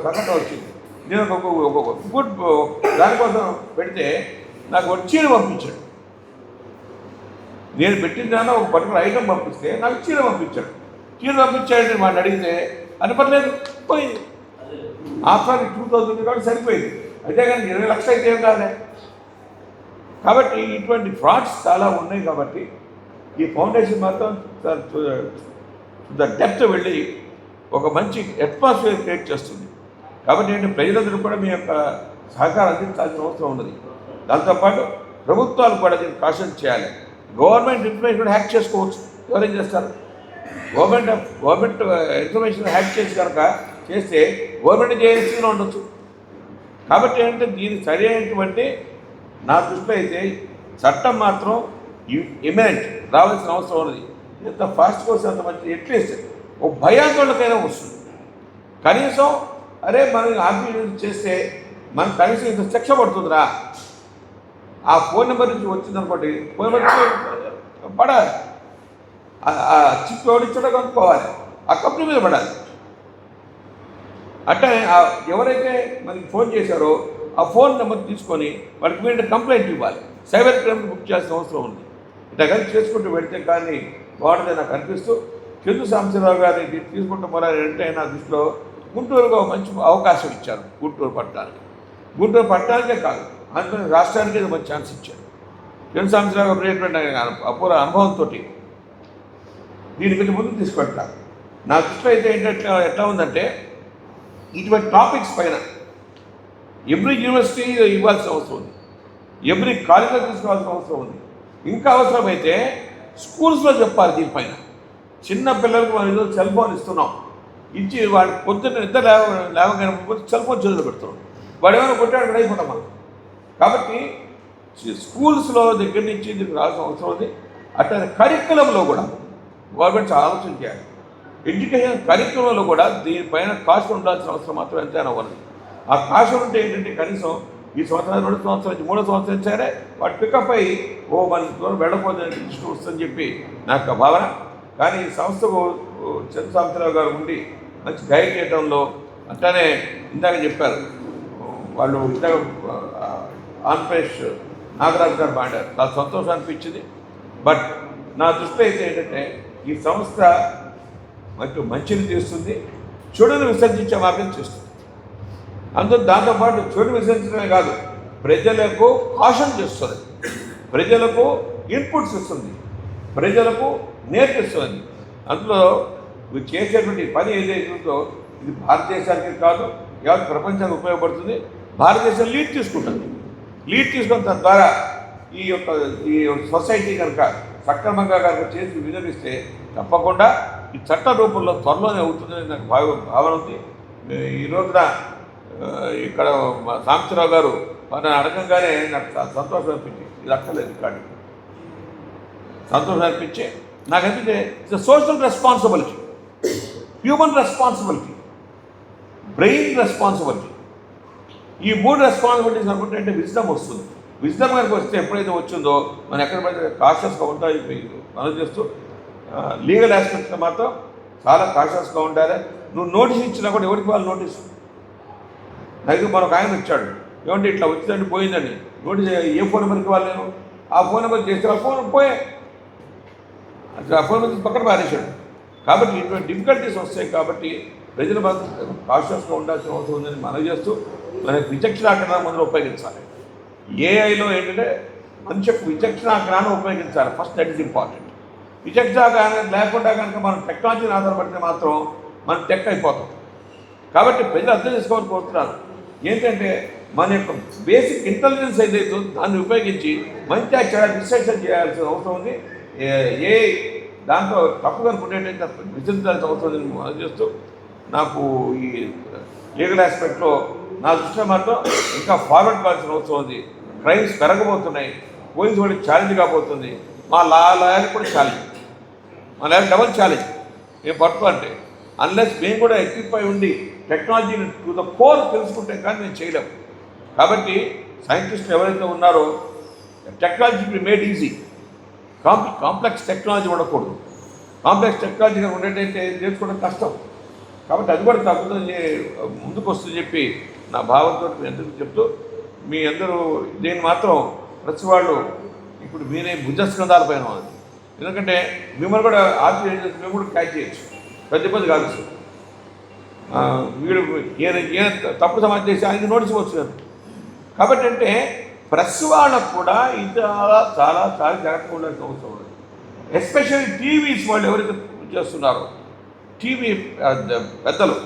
సంఘటన వచ్చింది. నేను ఒక గుడ్ దానికోసం పెడితే నాకు ఒక చీర పంపించాడు. నేను పెట్టిన దానిలో ఒక పర్టికులర్ ఐటమ్ పంపిస్తే నాకు చీర పంపించాడు. పంపించాడని వాడిని అడిగితే అని పర్లేదు పోయింది. ఆఫ్టర్ 2000 కాబట్టి సరిపోయింది. అయితే కానీ 20 లక్షలు అయితే ఏం కాదే. కాబట్టి ఇటువంటి ఫ్రాడ్స్ చాలా ఉన్నాయి. కాబట్టి ఈ ఫౌండేషన్ మాత్రం ద డెప్త్ వెళ్ళి ఒక మంచి అట్మాస్ఫియర్ క్రియేట్ చేస్తుంది. కాబట్టి ఏంటంటే ప్రజలందరూ కూడా మీ యొక్క సహకారం అందించాల్సిన అవసరం ఉన్నది. దాంతోపాటు ప్రభుత్వాలు కూడా దీన్ని కాషన్ చేయాలి. గవర్నమెంట్ ఇన్ఫర్మేషన్ హ్యాక్ చేసుకోవచ్చు. ఎవరేం చేస్తారు? గవర్నమెంట్ ఇన్ఫర్మేషన్ హ్యాక్ చేసి కనుక చేస్తే గవర్నమెంట్ జేఎన్సీలో ఉండొచ్చు. కాబట్టి ఏంటంటే దీనికి సరైనటువంటి నా దృష్టిలో అయితే చట్టం మాత్రం ఇమినెంట్ రావాల్సిన అవసరం ఉన్నది. ఎంత ఫాస్ట్గా వస్తే అంత మంచి, అట్లీస్ట్ ఒక భయాందోళనకైనా వస్తుంది. కనీసం అరే మనం ఆర్గ్యూ చేస్తే మనకు కనీసం ఇంత శిక్ష పడుతుందిరా. ఆ ఫోన్ నెంబర్ నుంచి వచ్చిందనుకోండి, ఫోన్ నెంబర్ నుంచి పడాలి, ఆ చిప్ ఎవరిచ్చాడో కనుక్కోవాలి, ఆ కంపెనీ మీద పడాలి. అట్లనే ఎవరైతే మనకి ఫోన్ చేశారో ఆ ఫోన్ నెంబర్ తీసుకొని వాళ్ళకి మీద కంప్లైంట్ ఇవ్వాలి, సైబర్ క్రైమ్ బుక్ చేయాల్సిన అవసరం ఉంది. ఇట్లా కలిసి చేసుకుంటూ పెడితే కానీ బాగుంటుంది నాకు అనిపిస్తూ, చందు సాంబశివరావు గారిని తీసుకుంటూ మొదలంటే నా దృష్టిలో గుంటూరుగా మంచి అవకాశం ఇచ్చారు. గుంటూరు పట్టణానికే కాదు, అందుకని రాష్ట్రానికి ఇది మంచి ఛాన్స్ ఇచ్చారు. చందు సాంబశివరావు గారు అపూర్వ అనుభవంతో దీని కొంచెం ముందుకు తీసుకెళ్తారు. నా దృష్టిలో అయితే ఏంటంటే ఎట్లా ఉందంటే, ఇటువంటి టాపిక్స్ పైన ఎవ్రీ యూనివర్సిటీ ఇవ్వాల్సిన అవసరం ఉంది, ఎవ్రీ కాలేజ్లో తీసుకోవాల్సిన అవసరం ఉంది. ఇంకా అవసరమైతే స్కూల్స్లో చెప్పాలి. దీనిపైన చిన్న పిల్లలకు మనం ఏదో సెల్ ఫోన్ ఇస్తున్నాం, ఇచ్చి వాడు పొద్దున్న నిద్ర లేవగానే సెల్ ఫోన్ చేతులు పెడుతున్నాం, వాడు ఏమైనా కొట్టాడు అయిపోతాం మనం. కాబట్టి స్కూల్స్లో దగ్గర నుంచి దీనికి రావాల్సిన అవసరం ఉంది. అట్లా కరికులంలో కూడా గవర్నమెంట్ ఆలోచన చేయాలి. ఎడ్యుకేషన్ కరికులంలో కూడా దీనిపైన కాస్ట్ ఉండాల్సిన అవసరం మాత్రం ఎంతైనా ఉన్నది. ఆ కాస్ట్ ఉంటే ఏంటంటే కనీసం ఈ సంవత్సరం 2 సంవత్సరాల నుంచి 3వ సంవత్సరం సరే వాటి పికప్ అయ్యి మన దూరం వెళ్ళకపోతే దృష్టి వస్తుందని చెప్పి నాకు భావన. కానీ ఈ సంస్థకు చందు సాంబశివరావు గారు ఉండి మంచి గైడ్ చేయడంలో, అట్లానే ఇందాక చెప్పారు వాళ్ళు, ఇందాక ఆంధ్రప్రదేశ్ నాగరాజు గారు మాట్లాడారు, చాలా సంతోషం అనిపించింది. బట్ నా దృష్టి అయితే ఏంటంటే ఈ సంస్థ మంచిని చేస్తుంది, చెడును విసర్జించే మార్గం చేస్తుంది. అందులో దాంతోపాటు చెడు విసర్జించడమే కాదు, ప్రజలకు కాషన్ చేస్తుంది, ప్రజలకు ఇన్పుట్స్ ఇస్తుంది, ప్రజలకు నేర్పిస్తుంది. అందులో మీరు చేసేటువంటి పని ఏదైతుందో ఇది భారతదేశానికి కాదు, యావత్ ప్రపంచానికి ఉపయోగపడుతుంది. భారతదేశం లీడ్ తీసుకుని తద్వారా ఈ సొసైటీ కనుక సక్రమంగా కనుక చేసి వినియోగిస్తే తప్పకుండా ఈ చట్ట రూపంలో త్వరలోనే అవుతుందని నాకు భావన ఉంది. ఈ రోజున ఇక్కడ సాంబశివరావు గారు మన అడగంగానే నాకు సంతోషం అనిపించి, ఇది అక్కర్లేదు కాదు, సంతోషం అనిపించి నాకు అనిపించే it's social responsibility, human responsibility, brain responsibility. ఈ 3 రెస్పాన్సిబిలిటీస్ అనుకుంటే అంటే విజ్డమ్ వస్తుంది. విజ్డమ్ కనుక వస్తే ఎప్పుడైతే వచ్చిందో మనం ఎక్కడ పడితే కాషియస్గా ఉంటాయి మనం చేస్తూ, లీగల్ ఆస్పెక్ట్స్లో మాత్రం చాలా కాషియస్గా ఉండాలి. నువ్వు నోటీస్ ఇచ్చినా కూడా ఎవరికి వాళ్ళు నోటీసు, నాకు మనకు ఆయన వచ్చాడు, ఏమంటే ఇట్లా వచ్చిందండి పోయిందండి, నోటీస్ ఏ ఫోన్ నెంబర్కి వాళ్ళు, నేను ఆ ఫోన్ నెంబర్ చేస్తే ఆ ఫోన్ పోయే, అసలు ఆ ఫోన్ నెంబర్ పక్కన పారేశాడు. కాబట్టి ఇటువంటి డిఫికల్టీస్ వస్తాయి. కాబట్టి ప్రజలు మాత్రం కాషియస్గా ఉండాల్సిన అవసరం ఉందని మనం చేస్తూ, మనకి విచక్షణాజ్ఞానం ముందు ఉపయోగించాలి. ఏఐలో ఏంటంటే మనిషి యొక్క విచక్షణాజ్ఞానం ఉపయోగించాలి ఫస్ట్, దట్ ఈస్ ఇంపార్టెంట్. విచక్షణాజ్ఞానం లేకుండా కనుక మనం టెక్నాలజీని ఆధారపడితే మాత్రం మనం టెక్ అయిపోతాం. కాబట్టి ప్రజలు అర్థం చేసుకోవాలని కోరుతున్నాను. ఏంటంటే మన యొక్క బేసిక్ ఇంటెలిజెన్స్ ఏదైతే దాన్ని ఉపయోగించి మంచి చెడ విశ్లేషణ చేయాల్సిన అవసరం ఉంది. ఏ దాంట్లో తప్పు కనుకుంటేటైతే విచరించాల్సిన అవసరం ఉందని మనం చేస్తూ, నాకు ఈ లీగల్ ఆస్పెక్ట్లో నా దృష్టిలో మాత్రం ఇంకా ఫార్వర్డ్ కావాల్సిన అవసరం ఉంది. క్రైమ్స్ పెరగబోతున్నాయి, పోలీసు వాడికి ఛాలెంజ్ కాబోతుంది, మా లాయర్కి కూడా ఛాలెంజ్, మా లాయర్ డబల్ ఛాలెంజ్. మేము పట్టుకుంటే అన్లెస్ మేము కూడా ఎక్విప్ అయి ఉండి టెక్నాలజీని టు ద కోర్ తెలుసుకుంటే కానీ మేము చేయలేము. కాబట్టి సైంటిస్టులు ఎవరైతే ఉన్నారో technology made easy, complex technology ఉండకూడదు. కాంప్లెక్స్ టెక్నాలజీ ఉండేటైతే నేర్చుకోవడం కష్టం. కాబట్టి అది కూడా తగ్గుతుంది, ముందుకు వస్తుందని చెప్పి నా భావంతో మీ అందరికీ చెప్తూ, మీ అందరూ దీన్ని మాత్రం ప్రతి వాళ్ళు ఇప్పుడు మీరే భుజస్కంధాల పైన ఉంది. ఎందుకంటే మిమ్మల్ని కూడా ఆర్టీ మేము కూడా క్యాచ్ చేయొచ్చు, పెద్ద కాదు. వీడు ఏ తప్పుడు సమాచారం చేసి ఆయన నోటీస్ వచ్చినారు. కాబట్టి అంటే ప్రెస్ వాళ్ళకు కూడా ఇది చాలా చాలా జాగ్రత్తగా ఉండాల్సిన అవసరం ఉంది. ఎస్పెషల్లీ టీవీస్ వాళ్ళు ఎవరైతే చేస్తున్నారో, టీవీ పెద్దలు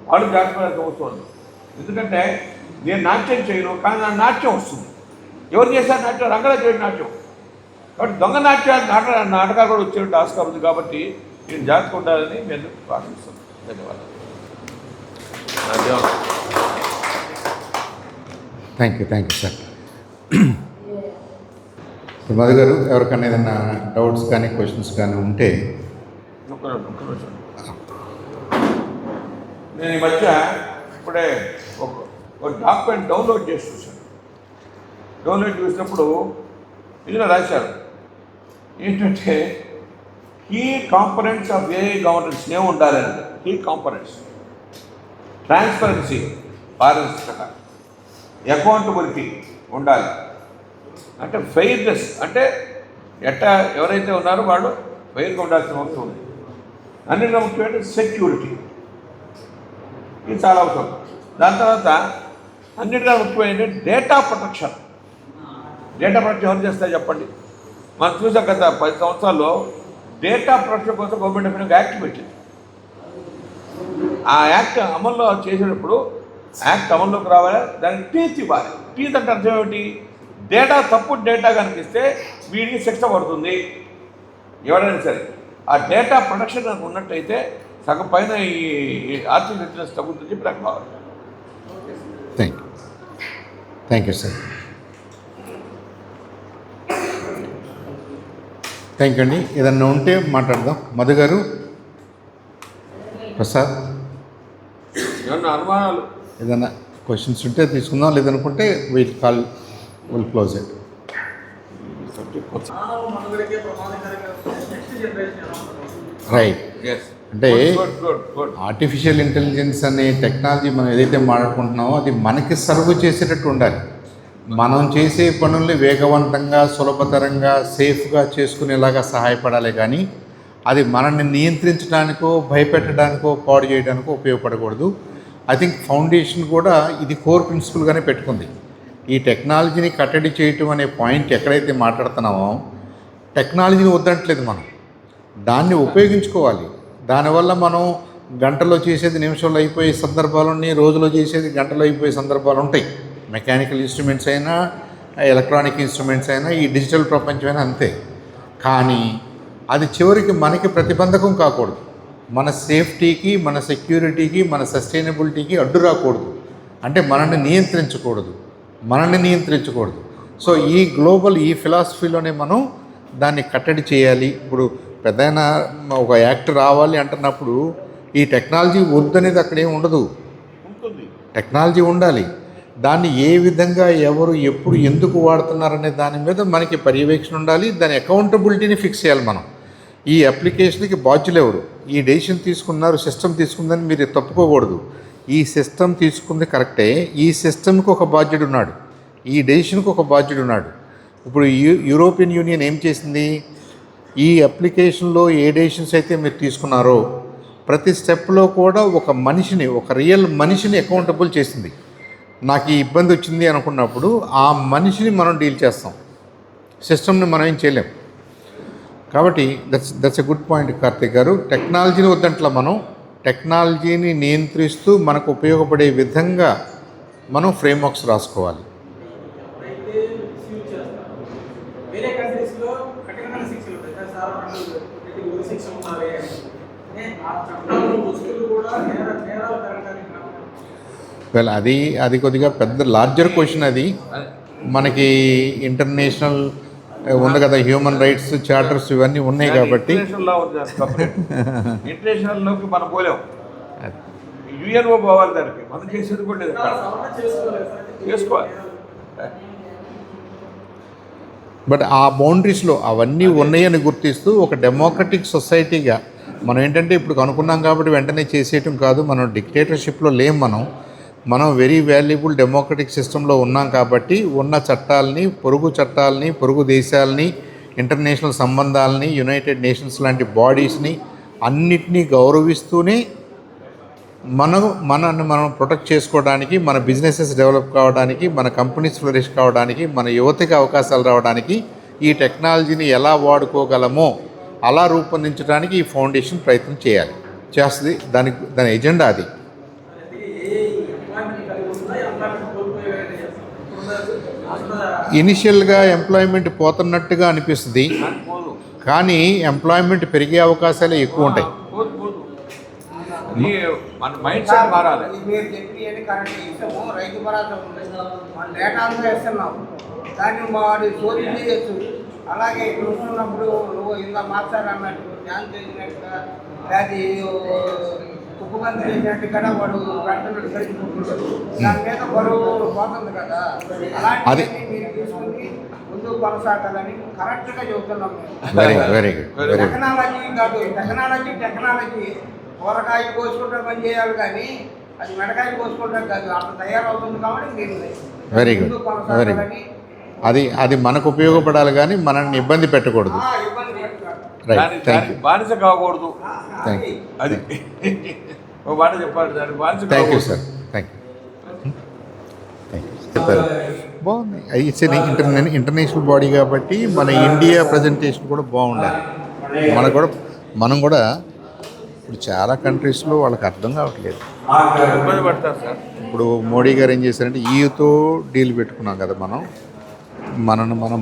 వాళ్ళు జాగ్రత్తగా అవసరం ఉంది. ఎందుకంటే నేను నాట్యం చేయను, కానీ నా నాట్యం వస్తుంది. ఎవరు చేశారు నాట్యం? రంగరాజు చేయడం నాట్యం. కాబట్టి దొంగ నాటకాలు కూడా వచ్చే ఆస్కారం ఉంది. కాబట్టి నేను జాగ్రత్తగా ఉండాలని నేను ప్రార్థిస్తున్నాను. ధన్యవాదాలు. Thank you sir. మధు గారు ఎవరికైనా ఏదైనా డౌట్స్ కానీ క్వశ్చన్స్ కానీ ఉంటే ఒక్క నిమిషం. నేను ఈ మధ్య ఇప్పుడే ఒక డాక్యుమెంట్ డౌన్లోడ్ చేసి చూశాను. డౌన్లోడ్ చేసినప్పుడు ఇందులో రాశారు ఏంటంటే key components of AI governance ఏమి ఉండాలని. కీ కాంపనెంట్స్ ట్రాన్స్పరెన్సీ, పారదర్శకత, అకౌంటబిలిటీ ఉండాలి. అంటే ఫెయిర్నెస్, అంటే ఎవరైతే ఉన్నారో వాళ్ళు ఫెయిర్గా ఉండాల్సిన అవసరం ఉంది. అన్నింటిలో ముఖ్యమైన సెక్యూరిటీ, ఇది చాలా అవసరం. దాని తర్వాత అన్నింటిలో ముఖ్యమైన డేటా ప్రొటెక్షన్. డేటా ప్రొటెక్షన్ ఎవరు చేస్తారో చెప్పండి. మనం చూసాం గత 10 సంవత్సరాల్లో డేటా ప్రొటెక్షన్ కోసం గవర్నమెంట్ ఆఫ్ ఇండియా యాక్ట్ పెట్టింది. ఆ యాక్ట్ అమల్లో చేసేటప్పుడు యాక్ట్ అమల్లోకి రావాలి, దానికి టీత్ ఇవ్వాలి. టీత్ అంటే అర్థం ఏమిటి? డేటా తప్పు డేటా కనిపిస్తే వీడికి శిక్ష పడుతుంది ఎవరైనా సరే. ఆ డేటా ప్రొటెక్షన్ కనుక ఉన్నట్టయితే సగం పైన ఈ ఆర్టిఫిషియల్ ఇంటెలిజెన్స్ తగ్గుతుంది చెప్పి నాకు కావాలి. Thank you sir. Thank you అండి. ఏదన్నా ఉంటే మాట్లాడదాం. మధు గారు, ప్రసాద్, ఏమన్నా అనుమానాలు, ఏదైనా క్వశ్చన్స్ ఉంటే తీసుకుందాం, లేదనుకుంటే విల్ క్లోజ్ ఇట్. రైట్. అంటే ఆర్టిఫిషియల్ ఇంటెలిజెన్స్ అనే టెక్నాలజీ మనం ఏదైతే మాట్లాడుకుంటున్నామో అది మనకి సర్వ్ చేసేటట్టు ఉండాలి. మనం చేసే పనుల్ని వేగవంతంగా, సులభతరంగా, సేఫ్గా చేసుకునేలాగా సహాయపడాలి. కానీ అది మనల్ని నియంత్రించడానికో, భయపెట్టడానికో, పాడు చేయడానికో ఉపయోగపడకూడదు. ఐ థింక్ ఫౌండేషన్ కూడా ఇది కోర్ ప్రిన్సిపల్గానే పెట్టుకుంది. ఈ టెక్నాలజీని కట్టడి చేయటం అనే పాయింట్ ఎక్కడైతే మాట్లాడుతున్నామో, టెక్నాలజీని వద్దంటలేదు, మనం దాన్ని ఉపయోగించుకోవాలి. దానివల్ల మనం గంటలో చేసేది నిమిషంలో అయిపోయే సందర్భాలు ఉన్నాయి, రోజులో చేసేది గంటలో అయిపోయే సందర్భాలు ఉంటాయి. మెకానికల్ ఇన్స్ట్రుమెంట్స్ అయినా, ఎలక్ట్రానిక్ ఇన్స్ట్రుమెంట్స్ అయినా, ఈ డిజిటల్ ప్రపంచమైనా అంతే. కానీ అది చివరికి మనకి ప్రతిబంధకం కాకూడదు. మన సేఫ్టీకి, మన సెక్యూరిటీకి, మన సస్టైనబిలిటీకి అడ్డు రాకూడదు. అంటే మనల్ని నియంత్రించకూడదు. సో ఈ ఫిలాసఫీలోనే మనం దాన్ని కట్టడి చేయాలి. ఇప్పుడు పెద్దయినా ఒక యాక్ట్ రావాలి అంటున్నప్పుడు ఈ టెక్నాలజీ వద్దనేది అక్కడేం ఉండదు. టెక్నాలజీ ఉండాలి. దాన్ని ఏ విధంగా, ఎవరు, ఎప్పుడు, ఎందుకు వాడుతున్నారనే దాని మీద మనకి పర్యవేక్షణ ఉండాలి. దాని అకౌంటబిలిటీని ఫిక్స్ చేయాలి. మనం ఈ అప్లికేషన్కి బాధ్యులు ఎవరు, ఈ డెసిషన్ తీసుకున్నారు, సిస్టమ్ తీసుకుందని మీరు తప్పుకోకూడదు. ఈ సిస్టమ్ తీసుకుంది కరెక్టే, ఈ సిస్టమ్కి ఒక బాధ్యుడు ఉన్నాడు, ఈ డెసిషన్కి ఒక బాధ్యుడు ఉన్నాడు. ఇప్పుడు యూరోపియన్ యూనియన్ ఏం చేసింది, ఈ అప్లికేషన్లో ఏ డెసిషన్స్ అయితే మీరు తీసుకున్నారో ప్రతి స్టెప్లో కూడా ఒక రియల్ మనిషిని అకౌంటబుల్ చేసింది. నాకు ఈ ఇబ్బంది వచ్చింది అనుకున్నప్పుడు ఆ మనిషిని మనం డీల్ చేస్తాం, సిస్టమ్ని మనం ఏం చేయలేం. కాబట్టి that's a good point Karthik గారు. టెక్నాలజీని వద్దంట్లా, మనం టెక్నాలజీని నియంత్రిస్తూ మనకు ఉపయోగపడే విధంగా మనం ఫ్రేమ్వర్క్స్ రాసుకోవాలి. అది కొద్దిగా పెద్ద లార్జర్ క్వశ్చన్. అది మనకి ఇంటర్నేషనల్ ఉంది కదా, హ్యూమన్ రైట్స్ చార్టర్స్ ఇవన్నీ ఉన్నాయి కాబట్టి ఇంటర్నేషనల్లోకి మనం పోలేం. యుఎన్ఓ పోవాలి, దానికి మనం చేసేది కూడా లేదు, చేసుకోవాలి. బట్ ఆ బౌండరీస్లో అవన్నీ ఉన్నాయని గుర్తిస్తూ ఒక డెమోక్రటిక్ సొసైటీగా మనం ఏంటంటే ఇప్పుడు అనుకున్నాం కాబట్టి వెంటనే చేసేయటం కాదు. మనం డిక్టేటర్షిప్లో లేం. మనం వెరీ వాల్యుబుల్ డెమోక్రటిక్ సిస్టంలో ఉన్నాం కాబట్టి ఉన్న చట్టాలని, పొరుగు దేశాలని, ఇంటర్నేషనల్ సంబంధాలని, యునైటెడ్ నేషన్స్ లాంటి బాడీస్ని అన్నిటినీ గౌరవిస్తూనే మనల్ని మనం ప్రొటెక్ట్ చేసుకోవడానికి, మన బిజినెసెస్ డెవలప్ కావడానికి, మన కంపెనీస్ ఫ్లరిష్ కావడానికి, మన యువతకి అవకాశాలు రావడానికి ఈ టెక్నాలజీని ఎలా వాడుకోగలమో అలా రూపొందించడానికి ఈ ఫౌండేషన్ ప్రయత్నం చేస్తుంది. దాని ఎజెండా అది. ఇనిషియల్గా ఎంప్లాయ్మెంట్ పోతున్నట్టుగా అనిపిస్తుంది, కానీ ఎంప్లాయ్మెంట్ పెరిగే అవకాశాలే ఎక్కువ ఉంటాయి. మన మైండ్ సెట్ మారాలి. మీరు చెప్పి కరెక్ట్ ఇస్తాము, రైతు భరోసా ఉంది, మన డేటా అంతా ఇస్తున్నాం, దాన్ని వాడు చోరీ చేయొచ్చు, అలాగే చూస్తున్నప్పుడు నువ్వు ఇంకా మాట్లాడన్నట్టు ధ్యానం చేసినట్టుగా లేదా కుప్పబంది చేసినట్టు కూడా వాడు వెంటనే సరిపోతుంటాడు. దాని మీద బరువు పోతుంది కదా, అలాంటివన్నీ మీరు తీసుకుని ముందుకు కొనసాగాలని కరెక్ట్గా చెబుతున్నాం మేము. Very very good very good. Technology కాదు, టెక్నాలజీ కూరగాయ కోసుకుంటే పని చేయాలి కానీ అది మెడకాయ కోసుకుంటాం కాదు, అట్లా తయారవుతుంది కాబట్టి మీరు వెరీ గుడ్ వెరీ గుడ్. అది మనకు ఉపయోగపడాలి కానీ మనల్ని ఇబ్బంది పెట్టకూడదు. ఇబ్బంది పెట్టుకోవాలి. రైట్, థ్యాంక్ యూ బానిస కాకూడదు. థ్యాంక్ యూ అది ఒక మాట చెప్పాలి దాన్ని బానిస థ్యాంక్ యూ కాకూడదు. Sir thank you thank you. చెప్పారు బాగుంది. ఇట్స్ ఇంటర్నేషనల్ బాడీ కాబట్టి మన ఇండియా ప్రజెంటేషన్ కూడా బాగుండాలి. మనం కూడా ఇప్పుడు చాలా కంట్రీస్లో వాళ్ళకి అర్థం కావట్లేదు. ఇబ్బంది పడతారు సార్. ఇప్పుడు మోడీ గారు ఏం చేశారంటే ఈయుతో డీల్ పెట్టుకున్నాం కదా, మనం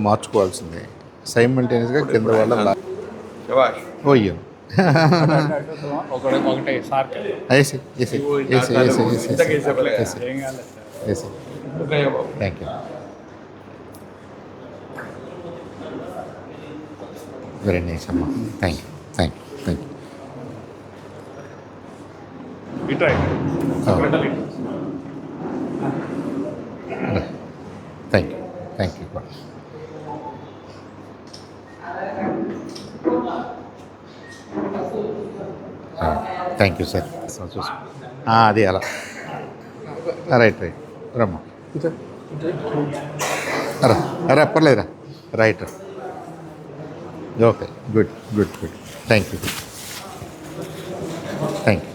మార్చుకోవాల్సిందే. సైమల్టేనియస్గా కింద వాళ్ళ శభాష్. ఓయ్యో ఒకటే సార్ ఇంతకీ చెప్పలే. ఓకే బాబు. థ్యాంక్ యూ వెరీ నైస్ అమ్మా. Thank you thank you thank you. Thank you thank you. Thank you sir. చూసి అది అలా రైట్ రమ్మా రా పర్లేదురా right okay good thank you thank you.